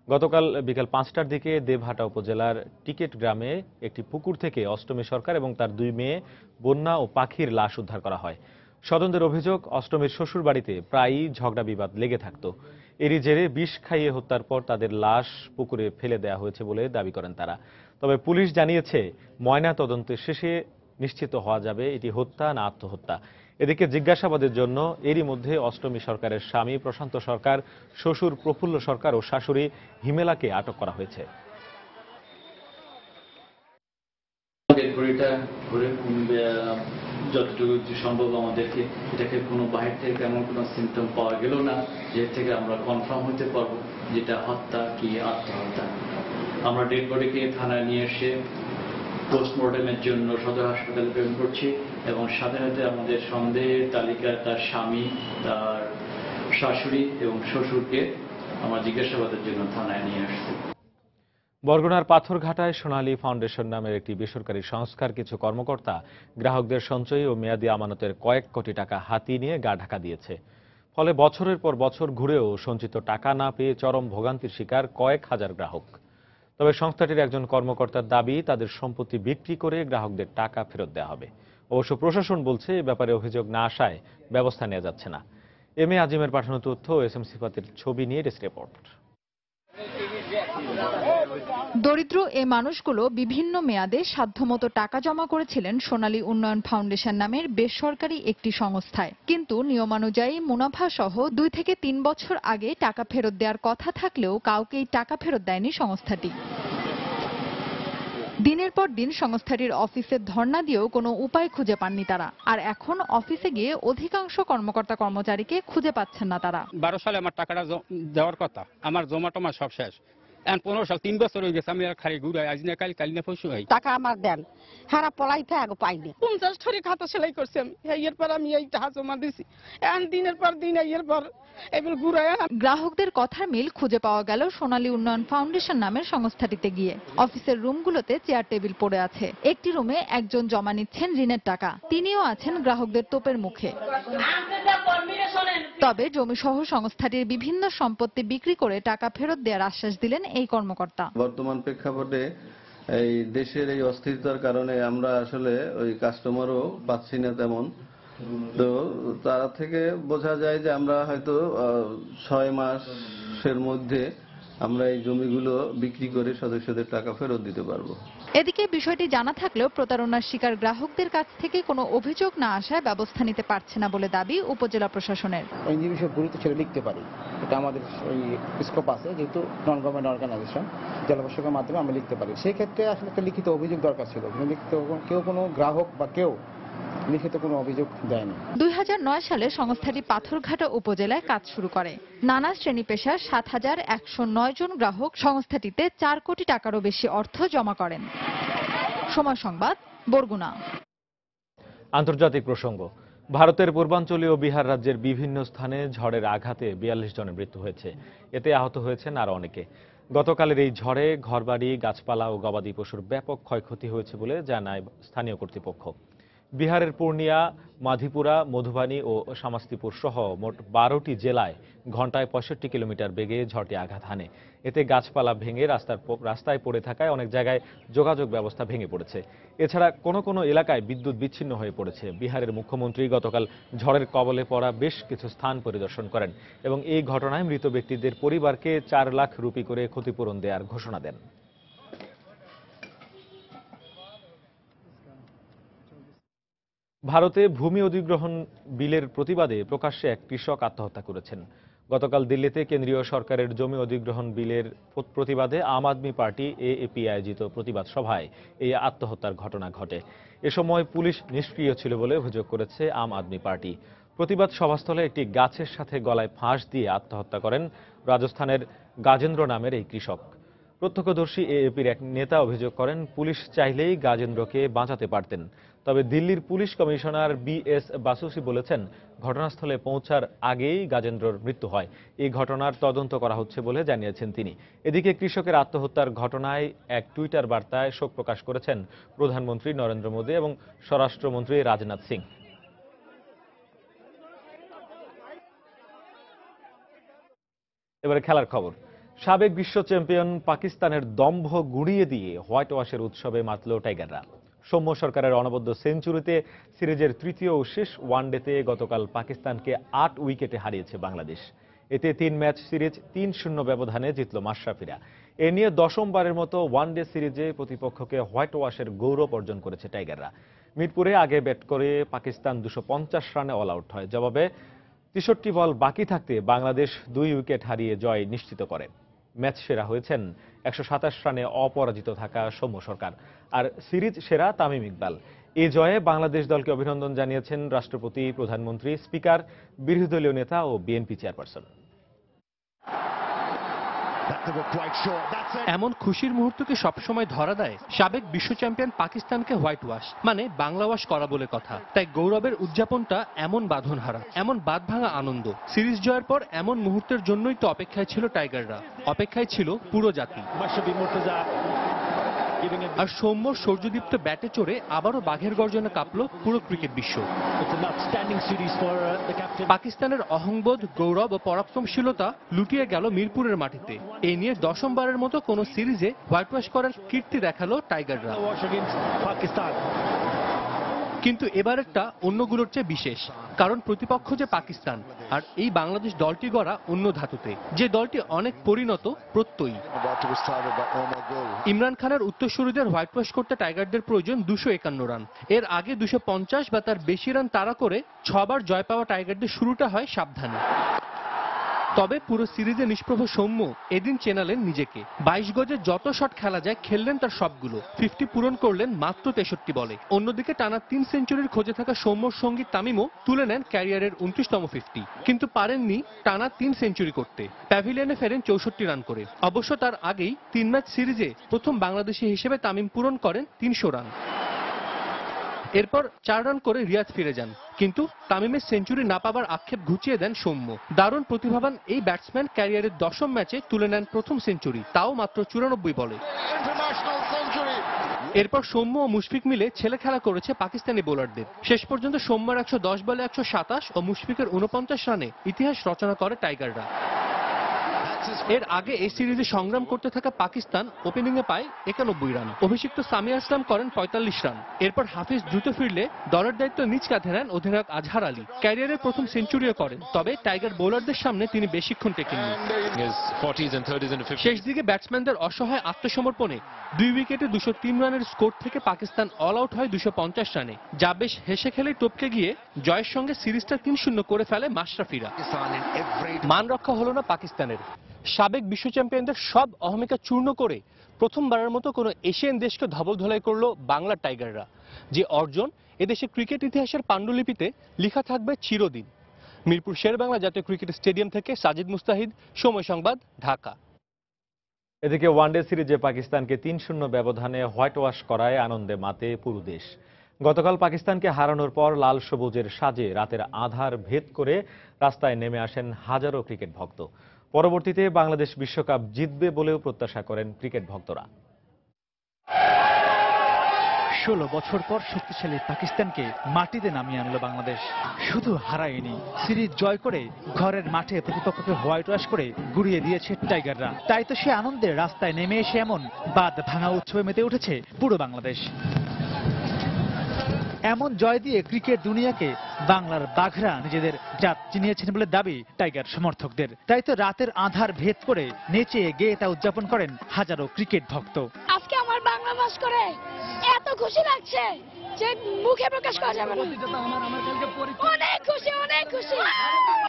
Speaker 1: গতকাল বিকেল 5টার দিকে দেবহাটা উপজেলার টিকেট গ্রামে একটি পুকুর থেকে অষ্টমী সরকার এবং তার 2 মেয়ে বন্যা ও পাখির লাশ উদ্ধার করা হয়। স্বজনদের অভিযোগ, অষ্টমীর শ্বশুর বাড়িতে প্রায়ই ঝগড়া বিবাদ লেগে থাকত। এরই জেরে বিষ খাইয়ে হত্যার পর তাদের লাশ পুকুরে ফেলে দেওয়া হয়েছে বলে দাবি করেন তারা। তবে পুলিশ জানিয়েছে ময়না তদন্তের শেষে নিশ্চিত হওয়া যাবে এটি হত্যা না আত্মহত্যা। এদিকে জিজ্ঞাসাবাদের জন্য এরই মধ্যে অষ্টমী সরকারের স্বামী প্রশান্ত সরকার, শ্বশুর প্রফুল্ল সরকার ও শাশুড়ি হিমেলাকে আটক করা হয়েছে।
Speaker 27: যতটুকু সম্ভব আমাদেরকে এটাকে কোনো বাহির থেকে তেমন কোনো সিমটম পাওয়া গেল না, যে থেকে আমরা কনফার্ম হতে পারবো যেটা হত্যা কি আত্মহত্যা। আমরা ডেড বডিকে থানায় নিয়ে এসে পোস্টমর্টমের জন্য সদর হাসপাতালে প্রেরণ করছি এবং সাথে সাথে আমাদের সন্দেহের তালিকায় তার স্বামী, তার শাশুড়ি এবং শ্বশুরকে আমরা জিজ্ঞাসাবাদের জন্য থানায় নিয়ে আসছি।
Speaker 1: বরগুনার পাথরঘাটায় সোনালী ফাউন্ডেশন নামের একটি বেসরকারি সংস্থার কিছু কর্মকর্তা গ্রাহকদের সঞ্চয়ী ও মেয়াদী আমানতের কয়েক কোটি টাকা হাতিয়ে নিয়ে গা ঢাকা দিয়েছে। ফলে বছরের পর বছর ঘুরেও সঞ্চিত টাকা না পেয়ে চরম ভোগান্তির শিকার কয়েক হাজার গ্রাহক। তবে সংস্থাটির একজন কর্মকর্তার দাবি, তাদের সম্পত্তি বিক্রি করে গ্রাহকদের টাকা ফেরত দেওয়া হবে। অবশ্য প্রশাসন বলছে এ ব্যাপারে অভিযোগ না আসায় ব্যবস্থা নেওয়া যাচ্ছে না। এম এ আজিমের পাঠানো তথ্য ও এস এম সিফাতের ছবি নিয়ে ডেস্ক রিপোর্ট।
Speaker 28: দরিদ্র এ মানুষগুলো বিভিন্ন মেয়াদে সাধ্যমতো টাকা জমা করেছিলেন সোনালী উন্নয়ন ফাউন্ডেশন নামের বেসরকারি একটি সংস্থায়। কিন্তু নিয়মানুযায়ী মুনাফা সহ 2 থেকে 3 বছর আগে টাকা ফেরত দেওয়ার কথা থাকলেও কাউকেই টাকা ফেরত দেয়নি সংস্থাটি। দিনের পর দিন সংস্থাটির অফিসে ধর্ণা দিয়েও কোনো উপায় খুঁজে পাননি তারা। আর এখন অফিসে গিয়ে অধিকাংশ কর্মকর্তা কর্মচারীকে খুঁজে পাচ্ছেন না তারা।
Speaker 29: 12 সালে আমার টাকাটা দেওয়ার কথা, আমার জমা টমা সব শেষ।
Speaker 10: এখন 15 সাল 3 বছর হয়ে গেছে আমি আর খালি ঘুরাই আজ না কাল না পরশু হয়।
Speaker 11: টাকা আমার দেন হারা পলাইতে আগে পাইনি 50 ঠরি খাতা সেলাই করছি আমি এর পর আমি এই টাকা জমা দিছি এখন দিনের পর দিন এর পর এবার ঘুরাই।
Speaker 28: গ্রাহকদের কথার মিল খুঁজে পাওয়া গেল সোনালী উন্নয়ন ফাউন্ডেশন নামের সংস্থাটিতে গিয়ে। অফিসের রুমগুলোতে চেয়ার টেবিল পড়ে আছে। একটি রুমে একজন জমা নিচ্ছেন ঋণের টাকা, তিনিও আছেন গ্রাহকদের তোপের মুখে। তবে জমিসহ সংস্থাটির বিভিন্ন সম্পত্তি বিক্রি করে টাকা ফেরত দেওয়ার আশ্বাস দিলেন এই কর্মকর্তা।
Speaker 12: বর্তমান প্রেক্ষাপটে এই দেশের এই অস্থিরতার কারণে আমরা আসলে ওই কাস্টমারও পাচ্ছি না তেমন, তো তারা থেকে বোঝা যায় যে আমরা হয়তো 6 মাসের মধ্যে আমরা এই জমিগুলো বিক্রি করে সদস্যদের টাকা ফেরত দিতে পারবো।
Speaker 28: এদিকে বিষয়টি জানা থাকলেও প্রতারণার শিকার গ্রাহকদের কাছ থেকে কোনো অভিযোগ না আসায় ব্যবস্থা নিতে পারছে না বলে দাবি উপজেলা প্রশাসনের।
Speaker 14: এই বিষয়ে গুরুত্ব ছেড়ে লিখতে পারি, এটা আমাদের ওই স্কোপ আছে, যেহেতু নন গভর্নমেন্ট অর্গানাইজেশন জেলা প্রশাসকের মাধ্যমে আমরা লিখতে পারি। সেই ক্ষেত্রে আসলে একটা লিখিত অভিযোগ দরকার ছিল, কেউ কোনো গ্রাহক বা কেউ লিখিত কোনো অভিযোগ দেয়নি।
Speaker 28: 2009 সালে সংস্থাটি পাথরঘাটা উপজেলায় কাজ শুরু করে। নানা শ্রেণী পেশার 7109 জন গ্রাহক সংস্থাটিতে 4 কোটি টাকারও বেশি অর্থ জমা করেন। সময় সংবাদ, বরগুনা।
Speaker 1: আন্তর্জাতিক প্রসঙ্গ। ভারতের পূর্বাঞ্চলীয় বিহার রাজ্যের বিভিন্ন স্থানে ঝড়ের আঘাতে 42 জনের মৃত্যু হয়েছে। এতে আহত হয়েছেন আরো অনেকে। গতকালের এই ঝড়ে ঘরবাড়ি, গাছপালা ও গবাদি পশুর ব্যাপক ক্ষয়ক্ষতি হয়েছে বলে জানায় স্থানীয় কর্তৃপক্ষ। বিহারের পূর্ণিয়া, মাধিপুরা, মধুবানী ও সামাস্তিপুর সহ মোট 12টি জেলায় ঘন্টায় 65 কিলোমিটার বেগে ঝড়টি আঘাত হানে। এতে গাছপালা ভেঙে রাস্তায় পড়ে থাকায় অনেক জায়গায় যোগাযোগ ব্যবস্থা ভেঙে পড়েছে। এছাড়া কোনো কোনো এলাকায় বিদ্যুৎ বিচ্ছিন্ন হয়ে পড়েছে। বিহারের মুখ্যমন্ত্রী গতকাল ঝড়ের কবলে পড়া বেশ কিছু স্থান পরিদর্শন করেন এবং এই ঘটনায় মৃত ব্যক্তিদের পরিবারকে 4 লাখ রুপি করে ক্ষতিপূরণ দেওয়ার ঘোষণা দেন। ভারতে ভূমি অধিগ্রহণ বিলের প্রতিবাদে প্রকাশ্যে এক কৃষক আত্মহত্যা করেছেন। গতকাল দিল্লিতে কেন্দ্রীয় সরকারের জমি অধিগ্রহণ বিলের প্রতিবাদে আম আদমি পার্টি এএপি আয়োজিত প্রতিবাদ সভায় এই আত্মহত্যার ঘটনা ঘটে। এ সময় পুলিশ নিষ্ক্রিয় ছিল বলে অভিযোগ করেছে আম আদমি পার্টি। প্রতিবাদ সভাস্থলে একটি গাছের সাথে গলায় ফাঁস দিয়ে আত্মহত্যা করেন রাজস্থানের গাজেন্দ্র নামের এই কৃষক। প্রত্যক্ষদর্শী এএপির এক নেতা অভিযোগ করেন, পুলিশ চাইলেই গাজেন্দ্রকে বাঁচাতে পারতেন। তবে দিল্লির পুলিশ কমিশনার বিএস বাসুসি বলেছেন, ঘটনাস্থলে পৌঁছার আগেই গাজেন্দ্রর মৃত্যু হয়। এই ঘটনার তদন্ত করা হচ্ছে বলে জানিয়েছেন তিনি। এদিকে কৃষকের আত্মহত্যার ঘটনায় এক টুইটার বার্তায় শোক প্রকাশ করেছেন প্রধানমন্ত্রী নরেন্দ্র মোদী এবং স্বরাষ্ট্রমন্ত্রী রাজনাথ সিং। এবারে খেলার খবর। সাবেক বিশ্ব চ্যাম্পিয়ন পাকিস্তানের দম্ভ গুড়িয়ে দিয়ে হোয়াইট ওয়াশের উৎসবে মাতল টাইগাররা। সৌম্য সরকারের অনবদ্য সেঞ্চুরিতে সিরিজের তৃতীয় ও শেষ ওয়ানডেতে গতকাল পাকিস্তানকে 8 উইকেটে হারিয়েছে বাংলাদেশ। এতে 3 ম্যাচ সিরিজ 3-0 ব্যবধানে জিতল মাশরাফিরা। এ নিয়ে 10মবারের মতো ওয়ানডে সিরিজে প্রতিপক্ষকে হোয়াইট ওয়াশের গৌরব অর্জন করেছে টাইগাররা। মিরপুরে আগে ব্যাট করে পাকিস্তান 250 রানে অল আউট হয়। জবাবে 63 বল বাকি থাকতে বাংলাদেশ 2 উইকেট হারিয়ে জয় নিশ্চিত করে। ম্যাচ সেরা হয়েছেন 127 রানে অপরাজিত থাকা সৌম্য সরকার, আর সিরিজ সেরা তামিম ইকবাল। এই জয়ে বাংলাদেশ দলকে অভিনন্দন জানিয়েছেন রাষ্ট্রপতি, প্রধানমন্ত্রী, স্পিকার, বিরোধী দলীয় নেতা ও বিএনপি চেয়ারপারসন।
Speaker 15: এমন খুশির মুহূর্তকে সবসময় ধরা দেয় সাবেক বিশ্ব চ্যাম্পিয়ন পাকিস্তানকে হোয়াইট ওয়াশ মানে বাংলা ওয়াশ করা বলে কথা। তাই গৌরবের উদযাপনটা এমন বাঁধনহারা, এমন বাঁধভাঙা আনন্দ। সিরিজ জয়ের পর এমন মুহূর্তের জন্যই তো অপেক্ষায় ছিল টাইগাররা, অপেক্ষায় ছিল পুরো জাতি। আর সৌম্য সূর্যদীপ্ত ব্যাটে চড়ে আবারও বাঘের গর্জনে কাঁপল পুরো ক্রিকেট বিশ্ব। পাকিস্তানের অহংবোধ, গৌরব ও পরাক্রমশীলতা লুটিয়ে গেল মিরপুরের মাটিতে। এ নিয়ে 10মবারের মতো কোন সিরিজে হোয়াইট ওয়াশ করার কীর্তি দেখালো টাইগাররা। কিন্তু এবারেরটা অন্যগুলোর চেয়ে বিশেষ, কারণ প্রতিপক্ষ যে পাকিস্তান, আর এই বাংলাদেশ দলটি গড়া অন্য ধাতুতে, যে দলটি অনেক পরিণত, প্রত্যয়ী। ইমরান খানের উত্তরসূরিদের হোয়াইট ওয়াশ করতে টাইগারদের প্রয়োজন 251 রান। এর আগে 250 বা তার বেশি রান তাড়া করে 6বার জয় পাওয়া টাইগারদের শুরুটা হয় সাবধানে। তবে পুরো সিরিজে নিষ্প্রভ সৌম্য এদিন চেনালেন নিজেকে। 22 গজে যত শট খেলা যায় খেললেন তার সবগুলো, 50 পূরণ করলেন মাত্র 63 বলে। অন্যদিকে টানা 3 সেঞ্চুরির খোঁজে থাকা সৌম্যর সঙ্গী তামিমও তুলে নেন ক্যারিয়ারের 29তম 50, কিন্তু পারেননি টানা 3 সেঞ্চুরি করতে। প্যাভিলিয়নে ফেরেন 64 রান করে। অবশ্য তার আগেই 3 ম্যাচ সিরিজে প্রথম বাংলাদেশি হিসেবে তামিম পূরণ করেন 300 রান। এরপর 4 রান করে রিয়াদ ফিরে যান, কিন্তু তামিমের সেঞ্চুরি না পাবার আক্ষেপ ঘুচিয়ে দেন সৌম্য। দারুণ প্রতিভাবান এই ব্যাটসম্যান ক্যারিয়ারের 10ম ম্যাচে তুলে নেন প্রথম সেঞ্চুরি, তাও মাত্র 94 বলে। এরপর সৌম্য ও মুশফিক মিলে ছেলে খেলা করেছে পাকিস্তানি বোলারদের। শেষ পর্যন্ত সৌম্যর 110 বলে 127 ও মুশফিকের 49 রানে ইতিহাস রচনা করে টাইগাররা। এর আগে এই সিরিজে সংগ্রাম করতে থাকা পাকিস্তান ওপেনিংয়ে পায় 91 রান। অভিষিক্ত সামিয়া ইসলাম করেন 45 রান। এরপর হাফিজ দ্রুত ফিরলে দলের দায়িত্ব নিজ কাঁধে নেন অধিনায়ক আজহার আলী। ক্যারিয়ারের প্রথম সেঞ্চুরিও করেন, তবে টাইগার বোলারদের সামনে তিনি বেশিক্ষণ টেকেননি। শেষ দিকে ব্যাটসম্যানদের অসহায় আত্মসমর্পণে 2 উইকেটে 203 রানের স্কোর থেকে পাকিস্তান অল আউট হয় 250 রানে, যা বেশ হেসে খেলে টপকে গিয়ে জয়ের সঙ্গে সিরিজটা 3-0 করে ফেলে মাশরাফিরা। মান রক্ষা হলো না পাকিস্তানের। সাবেক বিশ্ব চ্যাম্পিয়নদের সব অহমিকা চূর্ণ করে প্রথমবারের মতো কোনো এশিয়ান দেশকে ধবলধোলাই করলো বাংলার টাইগাররা। যে অর্জন এদেশের ক্রিকেট ইতিহাসের পাণ্ডুলিপিতে লেখা থাকবে চিরদিন। মিরপুর শেরেবাংলা জাতীয় ক্রিকেট স্টেডিয়াম থেকে সাজিদ মুস্তাহিদ, সময় সংবাদ, ঢাকা।
Speaker 1: এদিকে ওয়ানডে সিরিজে পাকিস্তানকে 3-0 ব্যবধানে হোয়াইট ওয়াশ করায় আনন্দে মাতে পুরো দেশ। গতকাল পাকিস্তানকে হারানোর পর লাল সবুজের সাজে রাতের আঁধার ভেদ করে রাস্তায় নেমে আসেন হাজারো ক্রিকেট ভক্ত। পরবর্তীতে বাংলাদেশ বিশ্বকাপ জিতবে বলেও প্রত্যাশা করেন ক্রিকেট ভক্তরা।
Speaker 3: 16 বছর পর শক্তিশালী পাকিস্তানকে মাটিতে নামিয়ে আনলো বাংলাদেশ। শুধু হারায়নি, সিরিজ জয় করে ঘরের মাঠে প্রতিপক্ষকে হোয়াইট ওয়াশ করে গুড়িয়ে দিয়েছে টাইগাররা। তাই তো সে আনন্দে রাস্তায় নেমে এসে এমন বাদ ভাঙা উৎসবে মেতে উঠেছে পুরো বাংলাদেশ। এমন জয় দিয়ে ক্রিকেট দুনিয়াকে বাংলার বাঘরা নিজেদের জাত চিনিয়েছেন বলে দাবি টাইগার সমর্থকদের। তাই তো রাতের আঁধার ভেদ করে নেচে গেয়ে তা উদযাপন করেন হাজারো ক্রিকেট ভক্ত।
Speaker 7: আজকে আমার বাংলা মাস করে এত খুশি লাগছে যে মুখে প্রকাশ করা যাবে না। অনেক খুশি, অনেক খুশি।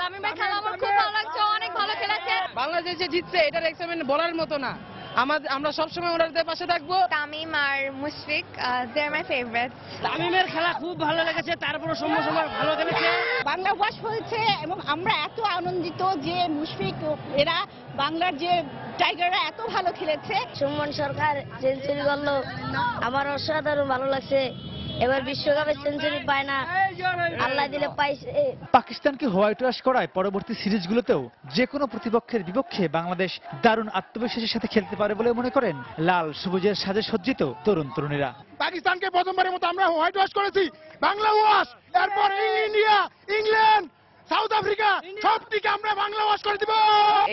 Speaker 7: তামিমের খেলা আমার খুব ভালো লাগছে, অনেক ভালো খেলেছে।
Speaker 11: বাংলাদেশ যে জিতছে এটার এক্সপেরিমেন্ট বলার মতো না। আমরা সবসময় ওনাদের পাশে থাকবো।
Speaker 7: তামিম আর মুশফিক দে আর মাই ফেভারিটস।
Speaker 11: তামিমের খেলা খুব ভালো লেগেছে, তারপরে সৌম্য ভালো খেলেছে।
Speaker 7: বাংলা ওয়াশ হয়েছে এবং আমরা এত আনন্দিত যে মুশফিক এরা বাংলার যে টাইগাররা এত ভালো খেলেছে। সুমন সরকার সেঞ্চুরি করলো, আমার অসাধারণ ভালো লাগছে। এবার বিশ্বকাপে সেঞ্চুরি পায় না, আল্লাহ দিলে পাইছে।
Speaker 3: পাকিস্তানকে হোয়াইট ওয়াশ করায় পরবর্তী সিরিজগুলোতেও যে কোনো প্রতিপক্ষের বিপক্ষে বাংলাদেশ দারুণ আত্মবিশ্বাসের সাথে খেলতে পারে বলে মনে করেন লাল সবুজের সাজে সজ্জিত তরুণ তরুণীরা।
Speaker 16: পাকিস্তানকে প্রথমবারের মতো আমরা হোয়াইট ওয়াশ করেছি, বাংলা ওয়াশ। এরপর ইন্ডিয়া, ইংল্যান্ড, সাউথ আফ্রিকা সবটিকে আমরা বাংলা ওয়াশ করে দিব।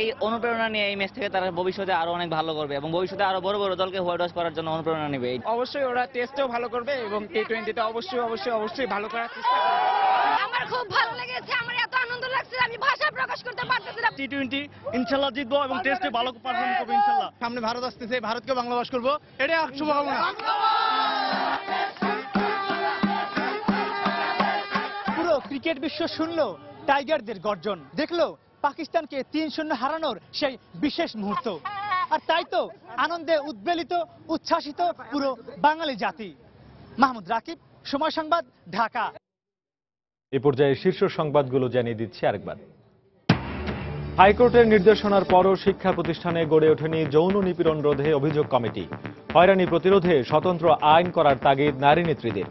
Speaker 17: এই অনুপ্রেরণা নিয়ে এই ম্যাচ থেকে তারা ভবিষ্যতে আরো অনেক ভালো করবে এবং ভবিষ্যতে আরো বড় বড় দলকে হোয়াইট ওয়াশ করার জন্য অনুপ্রেরণা নেবে।
Speaker 11: অবশ্যই ওরা টেস্টেও ভালো করবে এবং টি20তে অবশ্যই ভালো করার চেষ্টা করবে।
Speaker 7: আমার খুব ভালো লেগেছে, আমার এত আনন্দ লাগছে আমি ভাষায় প্রকাশ করতে পারতেছি না।
Speaker 16: টি20 ইনশাআল্লাহ জিতবো এবং টেস্টে ভালো পারফর্ম করব ইনশাআল্লাহ। সামনে ভারত আসতেছে, ভারতকে বাংলা ওয়াশ করব, এটাই শুভকামনা।
Speaker 3: পুরো ক্রিকেট বিশ্ব শুনলো টাইগারদের গর্জন, দেখলো পাকিস্তানকে 3-0 হারানোর সেই বিশেষ মুহূর্ত। আর তাই তো আনন্দে উদ্বেলিত, উচ্ছ্বাসিত পুরো বাঙালি জাতি। মাহমুদ রাকিব, সময় সংবাদ, ঢাকা।
Speaker 1: এ পর্যায়ে শীর্ষ সংবাদগুলো জানিয়ে দিচ্ছি আরেকবার। হাইকোর্টের নির্দেশনার পরও শিক্ষা প্রতিষ্ঠানে গড়ে ওঠেনি যৌন নিপীড়ন রোধে অভিযোগ কমিটি। হয়রানি প্রতিরোধে স্বতন্ত্র আইন করার তাগিদ নারী নেত্রীদের।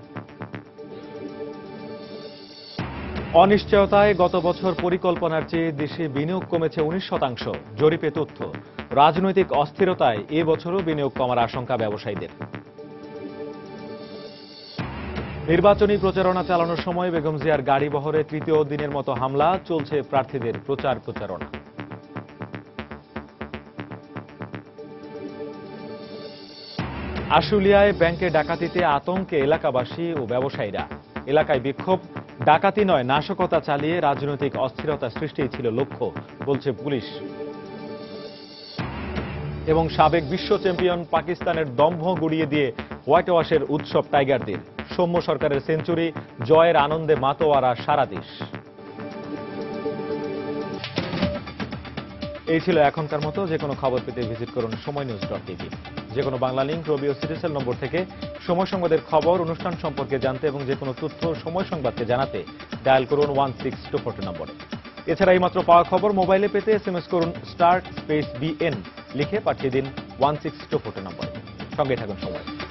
Speaker 1: অনিশ্চয়তায় গত বছর পরিকল্পনার চেয়ে দেশে বিনিয়োগ কমেছে 19%। জরিপে তথ্য। রাজনৈতিক অস্থিরতায় এ বছরও বিনিয়োগ কমার আশঙ্কা ব্যবসায়ীদের। নির্বাচনী প্রচারণা চালানোর সময় বেগম জিয়ার গাড়ি বহরে তৃতীয় দিনের মতো হামলা, চলছে প্রার্থীদের প্রচারণা। আশুলিয়ায় ব্যাংকে ডাকাতিতে আতঙ্কে এলাকাবাসী ও ব্যবসায়ীরা। এলাকায় বিক্ষোভ, ডাকাতি নয় নাশকতা চালিয়ে রাজনৈতিক অস্থিরতা সৃষ্টিই ছিল লক্ষ্য, বলছে পুলিশ। এবং সাবেক বিশ্ব চ্যাম্পিয়ন পাকিস্তানের দম্ভ গুড়িয়ে দিয়ে হোয়াইট ওয়াশের উৎসব টাইগারদের। সৌম্য সরকারের সেঞ্চুরি, জয়ের আনন্দে মাতোয়ারা সারা দেশ। এই ছিল এখনকার মতো। যে কোনো খবর পেতে ভিজিট করুন সময়নিউজ.tv। যে কোনো বাংলা লিংক, রবি ও সিটিসেল নম্বর থেকে সময় সংবাদের খবর, অনুষ্ঠান সম্পর্কে জানতে এবং যে কোনো তথ্য সময় সংবাদকে জানাতে ডায়াল করুন 16242 নম্বরে। এছাড়া এইমাত্র পাওয়া খবর মোবাইলে পেতে SMS করুন *BN লিখে পাঠিয়ে দিন 16242 নম্বরে। সঙ্গে থাকুন সময়।